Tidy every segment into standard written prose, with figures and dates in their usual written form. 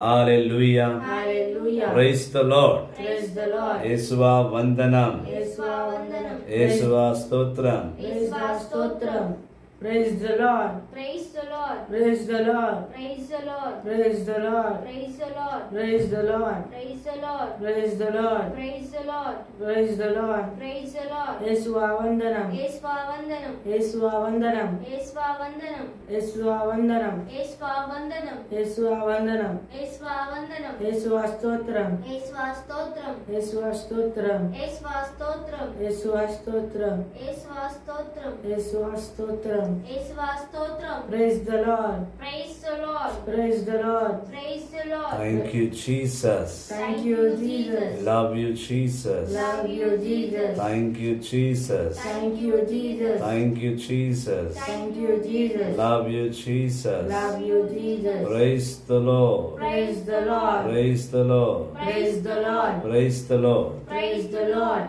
Hallelujah. Hallelujah. Praise the lord. Praise the Lord. యేసువా వందనం. Yesva vandanam. యేసువా స్తోత్రం. Yesva stotram. Praise the Lord. Praise the Lord. Praise the Lord. Praise the Lord. Praise the Lord. Praise the Lord. Praise the Lord. Praise the Lord. Praise the Lord. Praise the Lord. Praise the Lord. Praise the Lord. Yesva vandanam. Yesva vandanam. Yesva vandanam. Yesva vandanam. Yesva vandanam. Yesva vandanam. Yesva vandanam. Yesva vandanam. Yesva stotram. Yesva stotram. Yesva stotram. Yesva stotram. Yesva stotram. Yesva stotram. Yesva stotram. Yesva stotram. Praise the Lord. Praise the Lord. Praise the Lord. Praise the Lord. Thank you Jesus. Thank you, Jesus. Love you Jesus. Love you, Jesus. Thank you Jesus. Thank you, Jesus. Thank you Jesus. Thank you, Jesus. Love you Jesus. Love you, Jesus. Praise the Lord. Praise the Lord. Praise the Lord. Praise the Lord. Praise the Lord. Praise the Lord.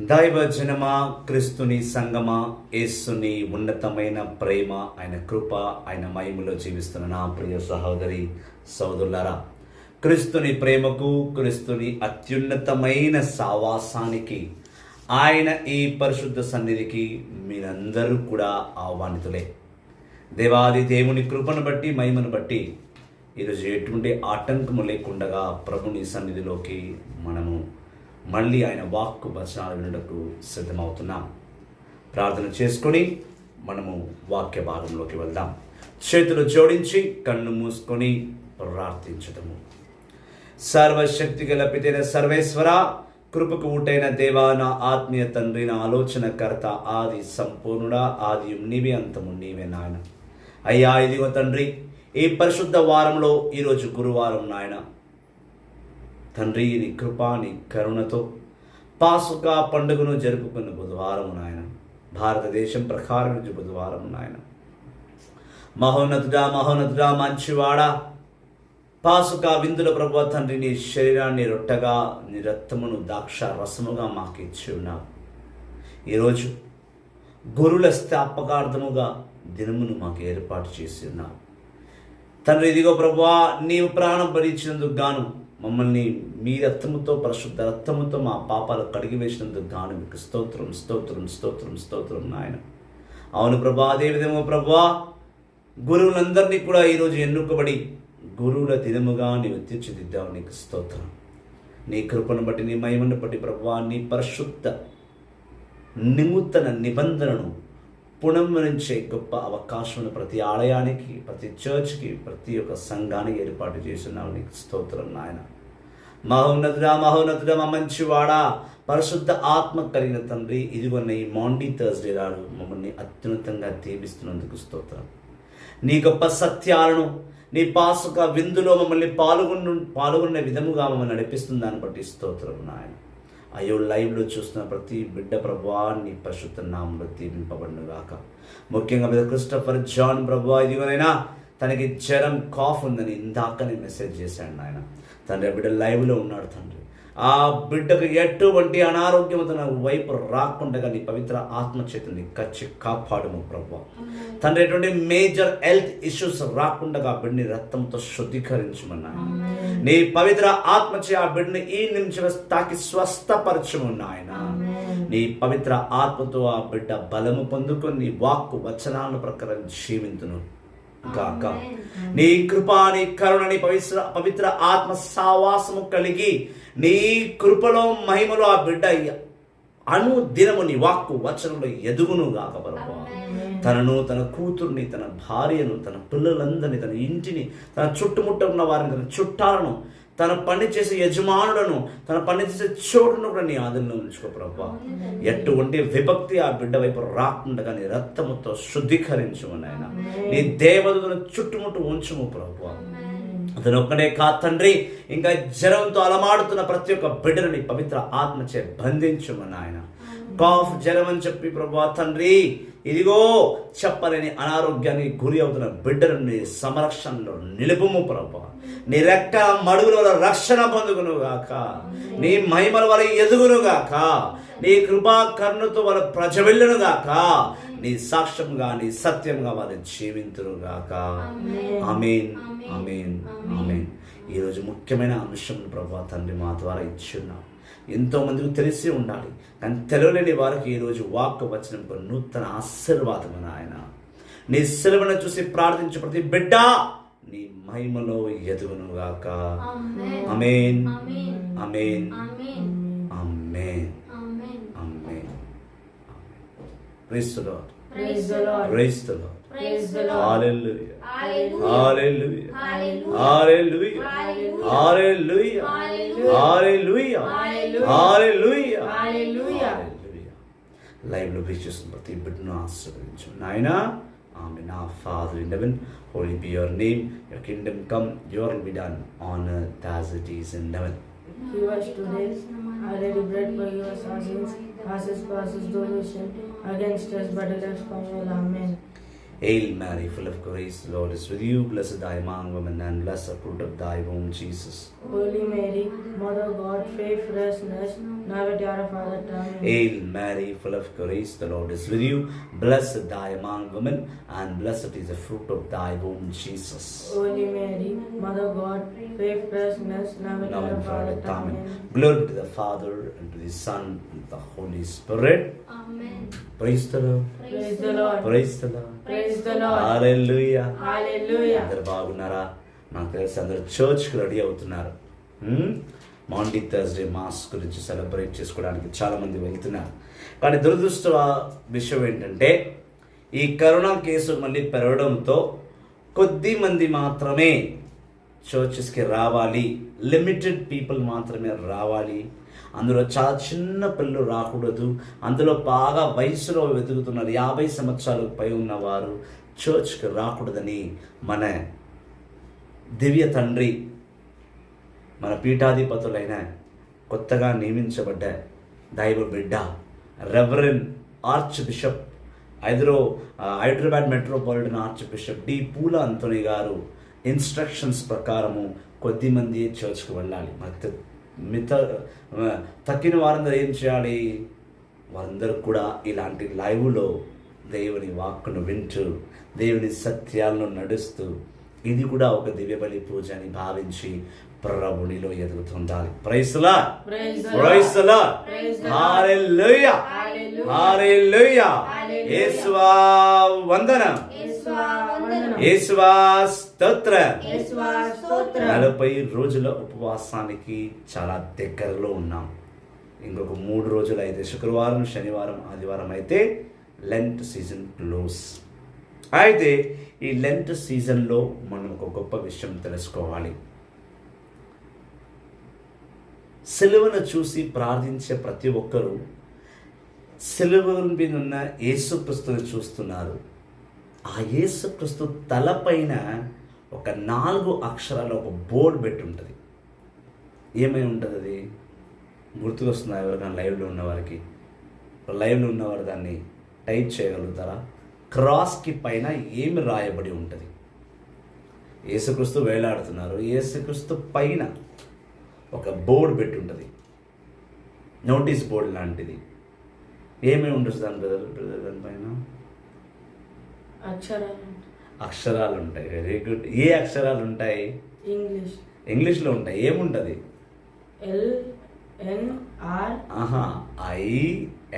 దైవజనమా, క్రీస్తుని సంగమా, యేసుని ఉన్నతమైన ప్రేమ, ఆయన కృప, ఆయన మహిమలో జీవిస్తున్న నా ప్రియ సహోదరి సహోదరులారా, క్రీస్తుని ప్రేమకు, క్రీస్తుని అత్యున్నతమైన సావాసానికి, ఆయన ఈ పరిశుద్ధ సన్నిధికి మీరందరూ కూడా ఆహ్వానితులే. దేవాది దేవుని కృపను బట్టి, మహిమను బట్టి ఈరోజు ఎటువంటి ఆటంకము లేకుండా ప్రభుని సన్నిధిలోకి మనము మళ్ళీ ఆయన వాక్కు వచనాలు వినుటకు సిద్ధమవుతున్నాం. ప్రార్థన చేసుకొని మనము వాక్య భాగంలోకి వెళ్దాం. చేతులు జోడించి కళ్ళు మూసుకొని ప్రార్థించటము. సర్వశక్తి గల పితైన సర్వేశ్వర, కృపకు ఊటైన దేవా, నా ఆత్మీయ తండ్రి, నా ఆలోచనకర్త, ఆది సంపూర్ణుడా, ఆది నీవే, అంతము నీవే నాయన. అయ్యా, ఇదిగో తండ్రి, ఈ పరిశుద్ధ వారంలో ఈరోజు గురువారం నాయన తండ్రి, నీ కృపా, నీ కరుణతో పాసుకా పండుగను జరుపుకున్న బుధవారం నాయన, భారతదేశం ప్రకారం బుధవారం నాయన. మహోన్నతుడా, మహోన్నతుడా, మంచివాడా, పాసుకా విందుల ప్రభువా తండ్రి, నీ శరీరాన్ని రొట్టగా, నీ రక్తమును ద్రాక్ష రసముగా మాకు ఇచ్చి ఉన్నావు. ఈరోజు గురుల స్థాపకార్థముగా దినమును మాకు ఏర్పాటు చేసి ఉన్నావు తండ్రి. ఇదిగో ప్రభువా, నీవు ప్రాణం భరించినందుకు గాను, మమ్మల్ని మీ రక్తముతో, పరిశుద్ధ రక్తముతో మా పాపాలు కడిగి వేసినందుకు గాను మీకు స్తోత్రం, స్తోత్రం, స్తోత్రం, స్తోత్రం నాయన. అవును ప్రభా, అదేవిధంగా ప్రభా, గురువులందరినీ కూడా ఈరోజు ఎన్నుకబడి గురువుల దినముగా నీవు తీర్చిదిద్దావు. నీకు స్తోత్రం. నీ కృపను బట్టి, నీ మహిమను బట్టి ప్రభా, నీ పరిశుద్ధ నూతన నిబంధనను పునరుద్ధరించే గొప్ప అవకాశం ప్రతి ఆలయానికి, ప్రతి చర్చ్కి, ప్రతి ఒక్క సంఘానికి ఏర్పాటు చేస్తున్నావు. నీకు స్తోత్రం నాయన. మహోన్నతుడా, మహోన్నతుడా, మా మంచివాడా, పరిశుద్ధ ఆత్మ కలిగిన తండ్రి, ఇదిగొన్న ఈ మాండీ థర్స్డే నాడు మమ్మల్ని అత్యున్నతంగా దీవిస్తున్నందుకు స్తోత్రం. నీ గొప్ప సత్యాలను, నీ పాసుక విందులో మమ్మల్ని పాల్గొన్న విధముగా మమ్మల్ని నడిపిస్తున్న దాన్ని బట్టి స్తోత్రం నాయన. అయ్యో, లైవ్లో చూస్తున్న ప్రతి బిడ్డ ప్రభువా, నీ పరిశుద్ధ నామములో దీవింపబడును గాక. ముఖ్యంగా బిడ్డ క్రిస్టఫర్ జాన్ ప్రభువా, ఇదిగోనైనా తనకి జ్వరం, కాఫ్ ఉందని ఇందాకనే మెసేజ్ చేశాడు నాయన. తండ్రి, బిడ్డ లైవ్లో ఉన్నాడు తండ్రి. ఆ బిడ్డకు ఎటువంటి అనారోగ్యం తన వైపు రాకుండా నీ పవిత్ర ఆత్మచేతని కచ్చి కాపాడుము ప్రభువా తండ్రి. ఎటువంటి మేజర్ హెల్త్ ఇష్యూస్ రాకుండా ఆ బిడ్డని రక్తంతో శుద్ధీకరించమన్నాను. నీ పవిత్ర ఆత్మచే ఆ బిడ్డని ఈ నిమిషం తాకి స్వస్థపరచము నాయన. నీ పవిత్ర ఆత్మతో ఆ బిడ్డ బలము పొందుకొని నీ వాక్కు వచనాల ప్రకారం జీవింతును గాక. నీ కృపా, నీ కరుణ, నీ పవిత్ర ఆత్మ సావాసము కలిగి నీ కృపలో, మహిమలో ఆ బిడ్డ అనుదినము నీ వాక్కు వచనంలో ఎదుగును గాక ప్రభువా. తనను, తన కూతుర్ని, తన భార్యను, తన పిల్లలందరినీ, తన ఇంటిని, తన చుట్టుముట్ట ఉన్న వారిని, తన చుట్టాలను, తన పని చేసే యజమానులను, తన పని చేసే చోటును కూడా నీ ఆదరణలో ఉంచుకో ప్రభువా. ఎటువంటి విభక్తి ఆ బిడ్డ వైపు రాకుండా నీ రక్తముతో శుద్ధీకరించము నాయన. నీ దేవతను చుట్టుముట్టు ఉంచుము ప్రభువా. అతను ఒక్కడే కా తండ్రి, ఇంకా జ్వరంతో అలమాడుతున్న ప్రతి ఒక్క బిడ్డను నీ పవిత్ర ఆత్మచే బంధించుము నాయన. కాఫ్, జ్వరం అని చెప్పి ప్రభువా తండ్రి, ఇదిగో చెప్పలేని అనారోగ్యానికి గురి అవుతున్న బిడ్డను నీ సంరక్షణలో నిలుపుము ప్రభువా. నీ రెక్క మడుగుల వల్ల రక్షణ పొందుకును గాక. నీ మహిమల వల్ల ఎదుగును గాక. నీ కృపా కరుణతో వాళ్ళ ప్రజవిల్లును గాక. నీ సాక్ష్యంగా, నీ సత్యంగా వారు జీవింతురు గాక. ఆమేన్, ఆమేన్, ఆమేన్. ఈరోజు ముఖ్యమైన అంశం ప్రభా తండ్రి మా ద్వారా ఇచ్చున్నాం. ఎంతోమందికి తెలిసి ఉండాలి, కానీ తెలియలేని వారికి ఈరోజు వాక్ వచ్చిన ఒక నూతన ఆశీర్వాదమైన ఆయన నీ సెలవును చూసి ప్రార్థించు ప్రతి బిడ్డ నీ మహిమలో ఎదుగునుగాక. ఆమేన్. ఆమేన్, ఆమేన్. ఆమేన్, ఆమేన్. ఆమేన్, ఆమేన్. ఆమేన్. Praise the Lord, Praise the Lord. Praise the Lord. Praise the Lord. హల్లెలూయా, Hallelujah. హల్లెలూయా, Hallelujah. హల్లెలూయా, Hallelujah. హల్లెలూయా, Hallelujah. హల్లెలూయా, హల్లెలూయా, Hallelujah. హల్లెలూయా. లైవ్ లో వీక్షిస్తున్న ప్రతి బిడ్డను ఆశీర్వదించు నాయనా. ఆమేన్. Our Father in heaven, holy be your name, your kingdom come, your will be done on earth as it is in heaven. Give us today our daily bread, forgive us our sins, as us those who sin against us, but deliver us from evil. Amen. Hail Mary, full of grace, the Lord is with you. Blessed are you among women, and blessed the fruit of thy womb, Jesus. Holy Mary, Mother of God, pray for us sinners, now at the hour of our death. Amen. Hail Mary, full of grace, the Lord is with you. Blessed are you among women, and blessed is the fruit of thy womb, Jesus. Holy Mary, Mother of God, pray for us sinners, now at the Now hour and of our forever. death. Amen. Amen. Glory to the Father, and to the Son, and to the Holy Spirit. Amen. Praise the Lord. Praise the Lord. Praise the Lord. Praise the Lord. Hallelujah. Hallelujah. అందరు బాగున్నారా? నాకు తెలిసి అందరు చర్చ్కి ready అవుతున్నారు. Maundy Thursday mass గురించి celebrate చేసుకోవడానికి చాలామంది వెళ్తున్నారు. కానీ దురదృష్ట విషయం ఏంటంటే ఈ కరోనా కేసు మళ్ళీ పెరగడంతో కొద్ది మంది మాత్రమే చర్చెస్కి రావాలి, లిమిటెడ్ పీపుల్ మాత్రమే రావాలి. అందులో చాలా చిన్న పిల్లలు రాకూడదు. అందులో బాగా వయసులో వెతుకుతున్నారు, 50 సంవత్సరాలకు పై ఉన్నవారు చర్చ్కి రాకూడదని మన దివ్య తండ్రి, మన పీఠాధిపతులైన కొత్తగా నియమించబడ్డ దైవ బిడ్డ reverend archbishop Hyderabad metropolitan archbishop D Poola Anthony గారు ఇన్స్ట్రక్షన్స్ ప్రకారము కొద్దిమంది చర్చ్కి వెళ్ళాలి. తక్కిన వారందరూ ఏం చేయాలి? వారందరూ కూడా ఇలాంటి లైవ్లో దేవుని వాక్కును వింటూ దేవుని సత్యాలను నడుస్తూ ఇది కూడా ఒక దివ్య బలి పూజ అని భావించి ప్రభునిలో ఎదుగుతుండాలి. Praise the Lord. Praise the praise the Lord. Praise the Lord. హల్లెలూయా, Hallelujah. హల్లెలూయా. Hallelujah. యేసువా వందనం, యేసువా వందనం. యేసువా స్తోత్రం. యేసువా స్తోత్రం. 40 రోజుల ఉపవాసానికి చాలా దగ్గరలో ఉన్నాం. ఇంకొక 3 రోజులు అయితే శుక్రవారం, శనివారం, ఆదివారం అయితే లెంట్ సీజన్ క్లోజ్. అయితే ఈ లెంట్ సీజన్లో మనం ఒక గొప్ప విషయం తెలుసుకోవాలి. సిలువను చూసి ప్రార్థించే ప్రతి ఒక్కరూ సిలువ మీద ఉన్న యేసుక్రీస్తుని చూస్తున్నారు. ఆ యేసుక్రీస్తు తలపైన ఒక 4 అక్షరాలు ఒక బోర్డు పెట్టి ఉంటుంది. ఏమై ఉంటుంది అది? గుర్తుకొస్తుందా ఎవరికైనా లైవ్లో ఉన్నవారికి? లైవ్లో ఉన్నవారు దాన్ని టైప్ చేయగలుగుతారా? క్రాస్కి పైన ఏమి రాయబడి ఉంటుంది? యేసుక్రీస్తు వేలాడుతున్నారు, యేసుక్రీస్తు పైన ఒక బోర్డు పెట్టి ఉంటుంది, నోటీస్ బోర్డు లాంటిది. ఏమేమి ఉంటుంది దానిపైన? అక్షరాలు ఉంటాయి. Very good. ఏ అక్షరాలు ఉంటాయి? ఇంగ్లీష్లో ఉంటాయి. ఏముంటుంది? LNR.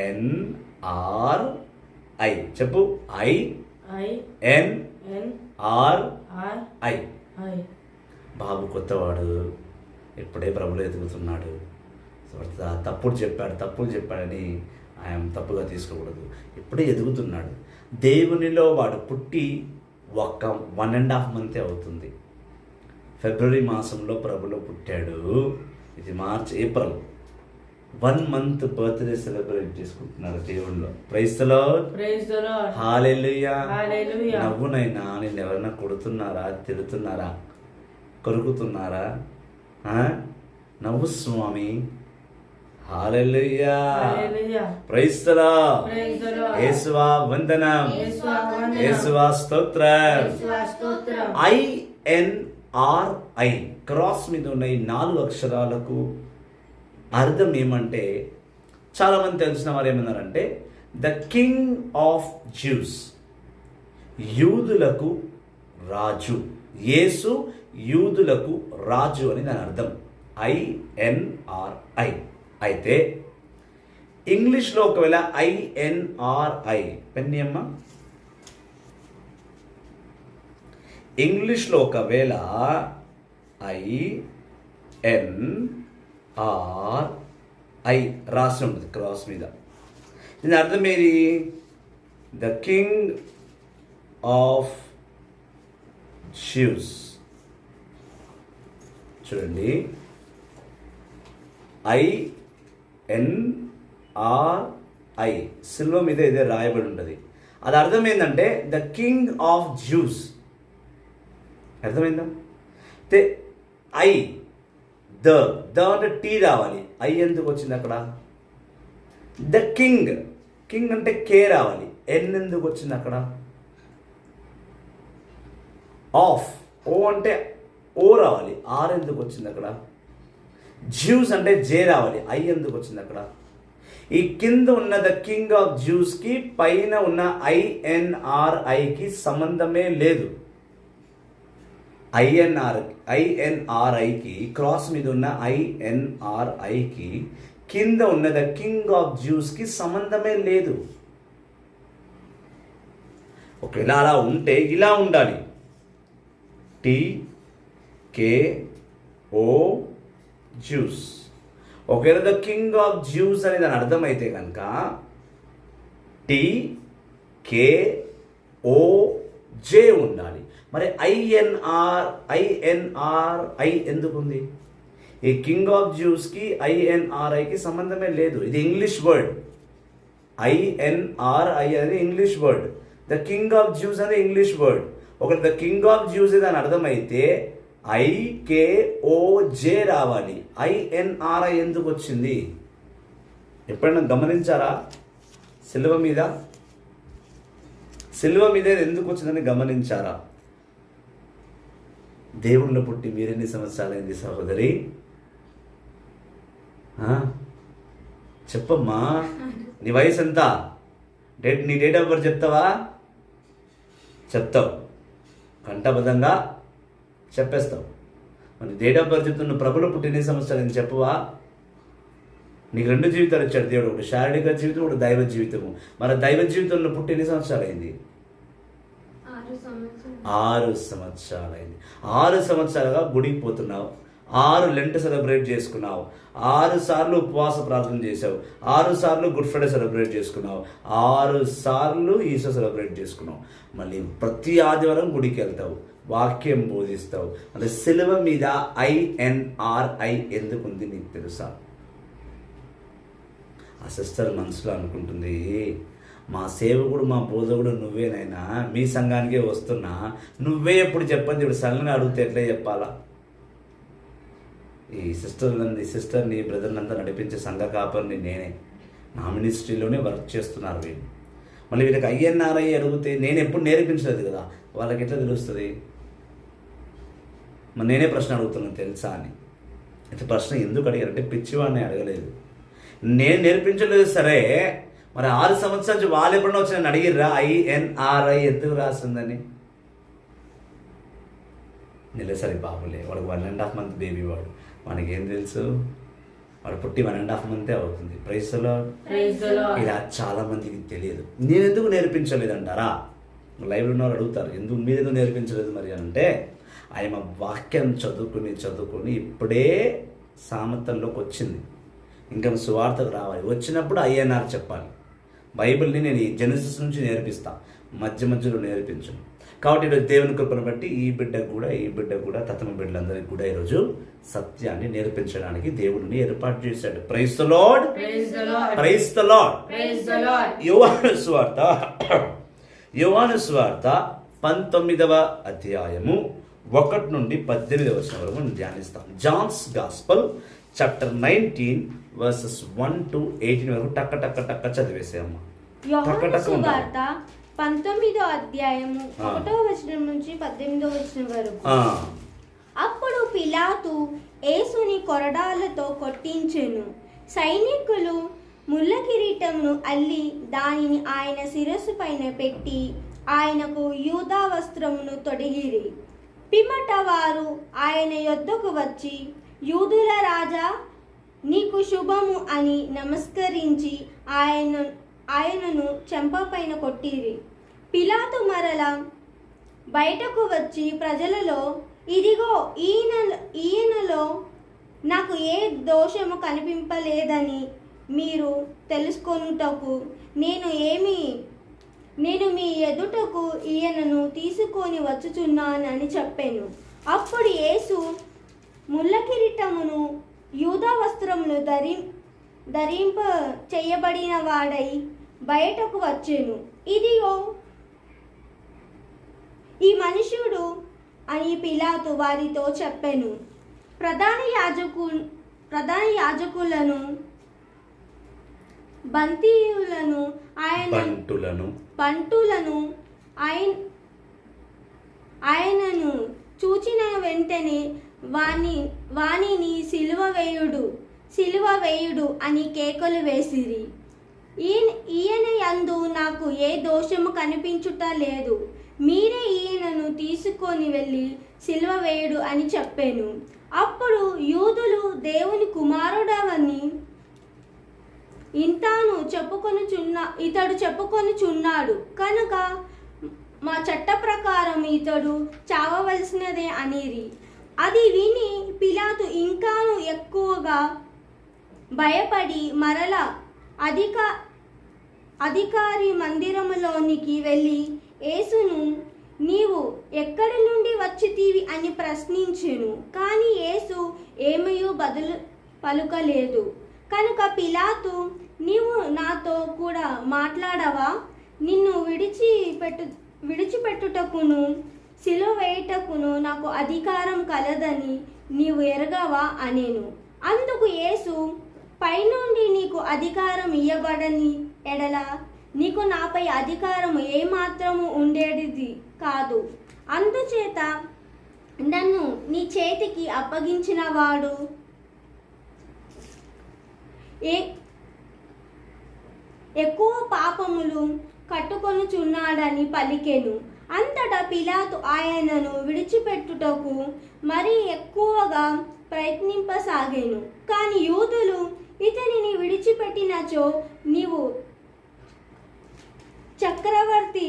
INRI. చెప్పు. INRI. బాబు కొత్తవాడు, ఇప్పుడే ప్రభులో ఎదుగుతున్నాడు. తప్పులు చెప్పాడని ఆయన తప్పుగా తీసుకోకూడదు. ఇప్పుడే ఎదుగుతున్నాడు. దేవునిలో వాడు పుట్టి 1.5 మంతే అవుతుంది. ఫిబ్రవరి మాసంలో ప్రభులో పుట్టాడు. ఇది March, April 1 month birthday celebrate చేసుకుంటున్నారు దేవుళ్ళు. Praise the Lord. హల్లెలూయా. నవ్వునైనా నిన్ను ఎవరైనా కొడుతున్నారా, తిడుతున్నారా, కొరుకుతున్నారా? నవ్వు స్వామి. హల్లెలూయా. Praise the Lord. యేసువా వందనం, యేసువా స్తోత్రం. INRI క్రాస్ మీద ఉన్న ఈ 4 అక్షరాలకు అర్థం ఏమంటే, చాలామంది తెలిసిన వారు ఏమన్నారంటే ద కింగ్ ఆఫ్ జ్యూస్, యూదులకు రాజు. యేసు యూదులకు రాజు అని దాని అర్థం. INRI. అయితే ఇంగ్లీష్లో ఒకవేళ INRI పెన్నియమ్మ, ఇంగ్లీష్లో ఒకవేళ INRI రాసి ఉంటుంది క్రాస్ మీద. దీని అర్థం ఏది? The king of juice. చూడండి, INRI సిల్వ మీద ఇదే రాయబడి ఉంటుంది. అది అర్థం ఏంటంటే ద కింగ్ ఆఫ్ జ్యూస్. అర్థమైందా? అయితే ద అంటే టీ రావాలి. ఐ ఎందుకు వచ్చింది అక్కడ? ద కింగ్ అంటే కే రావాలి. ఎన్ ఎందుకు వచ్చింది అక్కడ? ఆఫ్ ఓ అంటే ఓ రావాలి. ఆర్ ఎందుకు వచ్చింది అక్కడ? జ్యూస్ అంటే జే రావాలి. ఐ ఎందుకు వచ్చింది అక్కడ? ఈ కింద ఉన్న ద కింగ్ ఆఫ్ జ్యూస్కి పైన ఉన్న INRIకి సంబంధమే లేదు. INRIకి క్రాస్ మీద ఉన్న INRIకి కింద ఉన్న ద కింగ్ ఆఫ్ జ్యూస్కి సంబంధమే లేదు. ఒకవేళ అలా ఉంటే ఇలా ఉండాలి. TKO juice. ఒకవేళ ద కింగ్ ఆఫ్ జ్యూస్ అని దాని అర్థమైతే కనుక TKOJ ఉండాలి. మరి INRI ఎందుకు ఉంది? ఈ కింగ్ ఆఫ్ జ్యూస్కి INRIకి సంబంధమే లేదు. ఇది ఇంగ్లీష్ వర్డ్. INRI అనేది English word. The king of juice అనేది ఇంగ్లీష్ వర్డ్. ఒకటి ద కింగ్ ఆఫ్ జ్యూస్ దాని అర్థమైతే IKOJ రావాలి. INRI ఎందుకు వచ్చింది? ఎప్పుడైనా గమనించారా? సిలువ మీద ఎందుకు వచ్చిందని గమనించారా? దేవుళ్ళు పుట్టి మీరెన్ని సంవత్సరాలైంది సహోదరి? చెప్పమ్మా, నీ వయసు ఎంత? నీ డేట్ ఆఫ్ బర్త్ చెప్తావా? చెప్తావు, కంఠబద్ధంగా చెప్పేస్తావు. మరి డేట్ ఆఫ్ బర్త్ చెప్తున్న ప్రభులో పుట్టిన సంవత్సరాలు నేను చెప్పవా? నీకు 2 జీవితాలు ఇచ్చాడు దేవుడు. ఒకటి శారీరక జీవితం, ఒకటి దైవ జీవితము. మరి దైవ జీవితంలో పుట్టి ఎన్ని సంవత్సరాలు అయింది? 6 సంవత్సరాలైంది. 6 సంవత్సరాలుగా గుడికి పోతున్నావు. 6 లెంట్ సెలబ్రేట్ చేసుకున్నావు. 6 సార్లు ఉపవాస ప్రార్థన చేసావు. 6 సార్లు గుడ్ ఫ్రైడే సెలబ్రేట్ చేసుకున్నావు. 6 సార్లు ఈస్టర్ సెలబ్రేట్ చేసుకున్నావు. మళ్ళీ ప్రతి ఆదివారం గుడికి వెళ్తావు, వాక్యం బోధిస్తావు. అంటే సిలువ మీద INRI ఎందుకు ఉంది నీకు తెలుసా? ఆ సిస్టర్ మనసులో అనుకుంటుంది, మా సేవకుడు మా బోధకుడు నువ్వేనైనా, మీ సంఘానికే వస్తున్నా, నువ్వే ఎప్పుడు చెప్పని చెప్పి సంఘాన్ని అడిగితే ఎట్లా చెప్పాలా? ఈ సిస్టర్ని బ్రదర్ని అంతా నడిపించే సంఘ కాపర్ని నేనే. నా మినిస్ట్రీలోనే వర్క్ చేస్తున్నారు వీళ్ళు. మళ్ళీ వీళ్ళకి INRI అడిగితే నేను ఎప్పుడు నేర్పించలేదు కదా, వాళ్ళకి ఎట్లా తెలుస్తుంది? మరి నేనే ప్రశ్న అడుగుతున్నాను తెలుసా అని. అయితే ప్రశ్న ఎందుకు అడిగారంటే పిచ్చివాడిని అడగలేదు, నేను నేర్పించలేదు. సరే, మరి 6 సంవత్సరాల నుంచి వాళ్ళు ఎప్పుడన్నా వచ్చి నన్ను అడిగిర్రా INRI ఎందుకు రాస్తుందని? నెలసరి బాబులే, వాడికి 1.5 month బేబీ. వాడికి ఏం తెలుసు? వాడు పుట్టి 1.5 month అవుతుంది. Praise the Lord. ఇలా చాలా మందికి తెలియదు. నేను ఎందుకు నేర్పించలేదు అంటారా? లైవ్లో ఉన్నవారు అడుగుతారు, మీరు ఎందుకు నేర్పించలేదు మరి అంటే, ఆయన వాక్యం చదువుకుని ఇప్పుడే సామర్థ్యంలోకి వచ్చింది. ఇంకా సువార్తకు రావాలి. వచ్చినప్పుడు INR చెప్పాలి. బైబిల్ని నేను జెనసిస్ నుంచి నేర్పిస్తా, మధ్యలో నేర్పించను. కాబట్టి ఈరోజు దేవుని కృపను బట్టి ఈ బిడ్డ కూడా తతమ బిడ్డలందరికీ కూడా ఈరోజు సత్యాన్ని నేర్పించడానికి దేవుడిని ఏర్పాటు చేశాడు. Praise the lord. Praise the lord. యోహాను సువార్త 19వ అధ్యాయము 1 నుండి 18వ వచనం వరకు మనం ధ్యానిస్తాం. John's gospel chapter 19 verses 1 to 18 వరకు టక్క చదివేసామమ్మా. యోహాను సువార్త 19వ అధ్యాయము 1వ వచనం నుంచి 18వ వచనం వరకు. అప్పుడు పిలాతు యేసుని కొరడాలతో కొట్టించెను. సైనికులు ముళ్ళ కిరీటమును అల్లి దానిని ఆయన శిరస్సు పైన పెట్టి ఆయనకు యూదా వస్త్రమును తొడిగిరి. పిమ్మట వారు ఆయన యొద్దకు వచ్చి, యూదుల రాజా, నీకు శుభము అని నమస్కరించి ఆయనను చెంపపైన కొట్టిరి. పిలాతు మరలా బయటకు వచ్చి ప్రజలలో, ఇదిగో ఈయనలో నాకు ఏ దోషము కనిపింపలేదని మీరు తెలుసుకొనుటకు నేను మీ ఎదుటకు ఈయనను తీసుకొని వచ్చుచున్నానని చెప్పాను. అప్పుడు యేసు ముళ్ళ కిరీటమును యూదా వస్త్రమును ధరింప చేయబడిన వాడై బయటకు వచ్చెను. ఇదిగో ఈ మనుష్యుడు అని పిలాతు వారితో చెప్పెను. ప్రధాన యాజకులను బంటులను ఆయనను చూచిన వెంటనే వానిని సిలువ వేయుడు అని కేకలు వేసిరి. ఈయన యందు నాకు ఏ దోషము కనిపించుట లేదు, మీరే ఈయనను తీసుకొని వెళ్ళి సిలువ వేయుడు అని చెప్పాను. అప్పుడు యూదులు దేవుని కుమారుడవని ఇతడు చెప్పుకొనుచున్నాడు కనుక మా చట్ట ప్రకారం ఇతడు చావవలసినదే అనిరి. అది విని పిలాతు ఇంకాను ఎక్కువగా భయపడి మరల అధికారి మందిరములోనికి వెళ్ళి యేసును, నీవు ఎక్కడి నుండి వచ్చితివి అని ప్రశ్నించెను. కానీ యేసు ఏమయూ బదులు పలుకలేదు. కనుక పిలాతు, నీవు నాతో కూడా మాట్లాడవా? నిన్ను విడిచిపెట్టుటకును సిలువ వేయుటకును నాకు అధికారం కలదని నీవు ఎరగవా అనేను. అందుకు యేసు, పైనుండి నీకు అధికారం ఇయ్యబడని ఎడల నీకు నాపై అధికారం ఏమాత్రము ఉండేది కాదు. అందుచేత నన్ను నీ చేతికి అప్పగించిన వాడు ఎక్కువ పాపములు కట్టుకొనుచున్నాడని పలికెను. అంతటా పిలాతు ఆయనను విడిచిపెట్టుటకు మరీ ఎక్కువగా ప్రయత్నింపసాగాను. కానీ యూదులు, ఇతనిని విడిచిపెట్టినచో నీవు చక్రవర్తి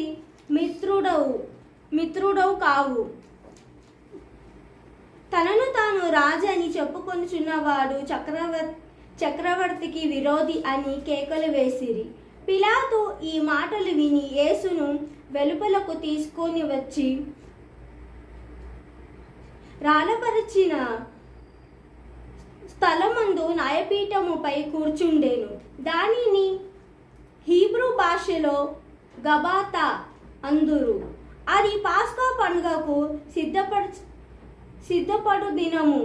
మిత్రుడవు కావు, తనను తాను రాజని చెప్పుకొనుచున్నవాడు చక్రవర్తికి విరోధి అని కేకలు వేసిరి. పిలాతు ఈ మాటలు విని యేసును వెలుపలకు తీసుకొని వచ్చి రాళ్ళపరిచిన స్థలమందు న్యాయపీఠముపై కూర్చుండెను. దానిని హీబ్రూ భాషలో గబాతా అందురు. అది పాస్కా పండుగకు సిద్ధపడు దినము.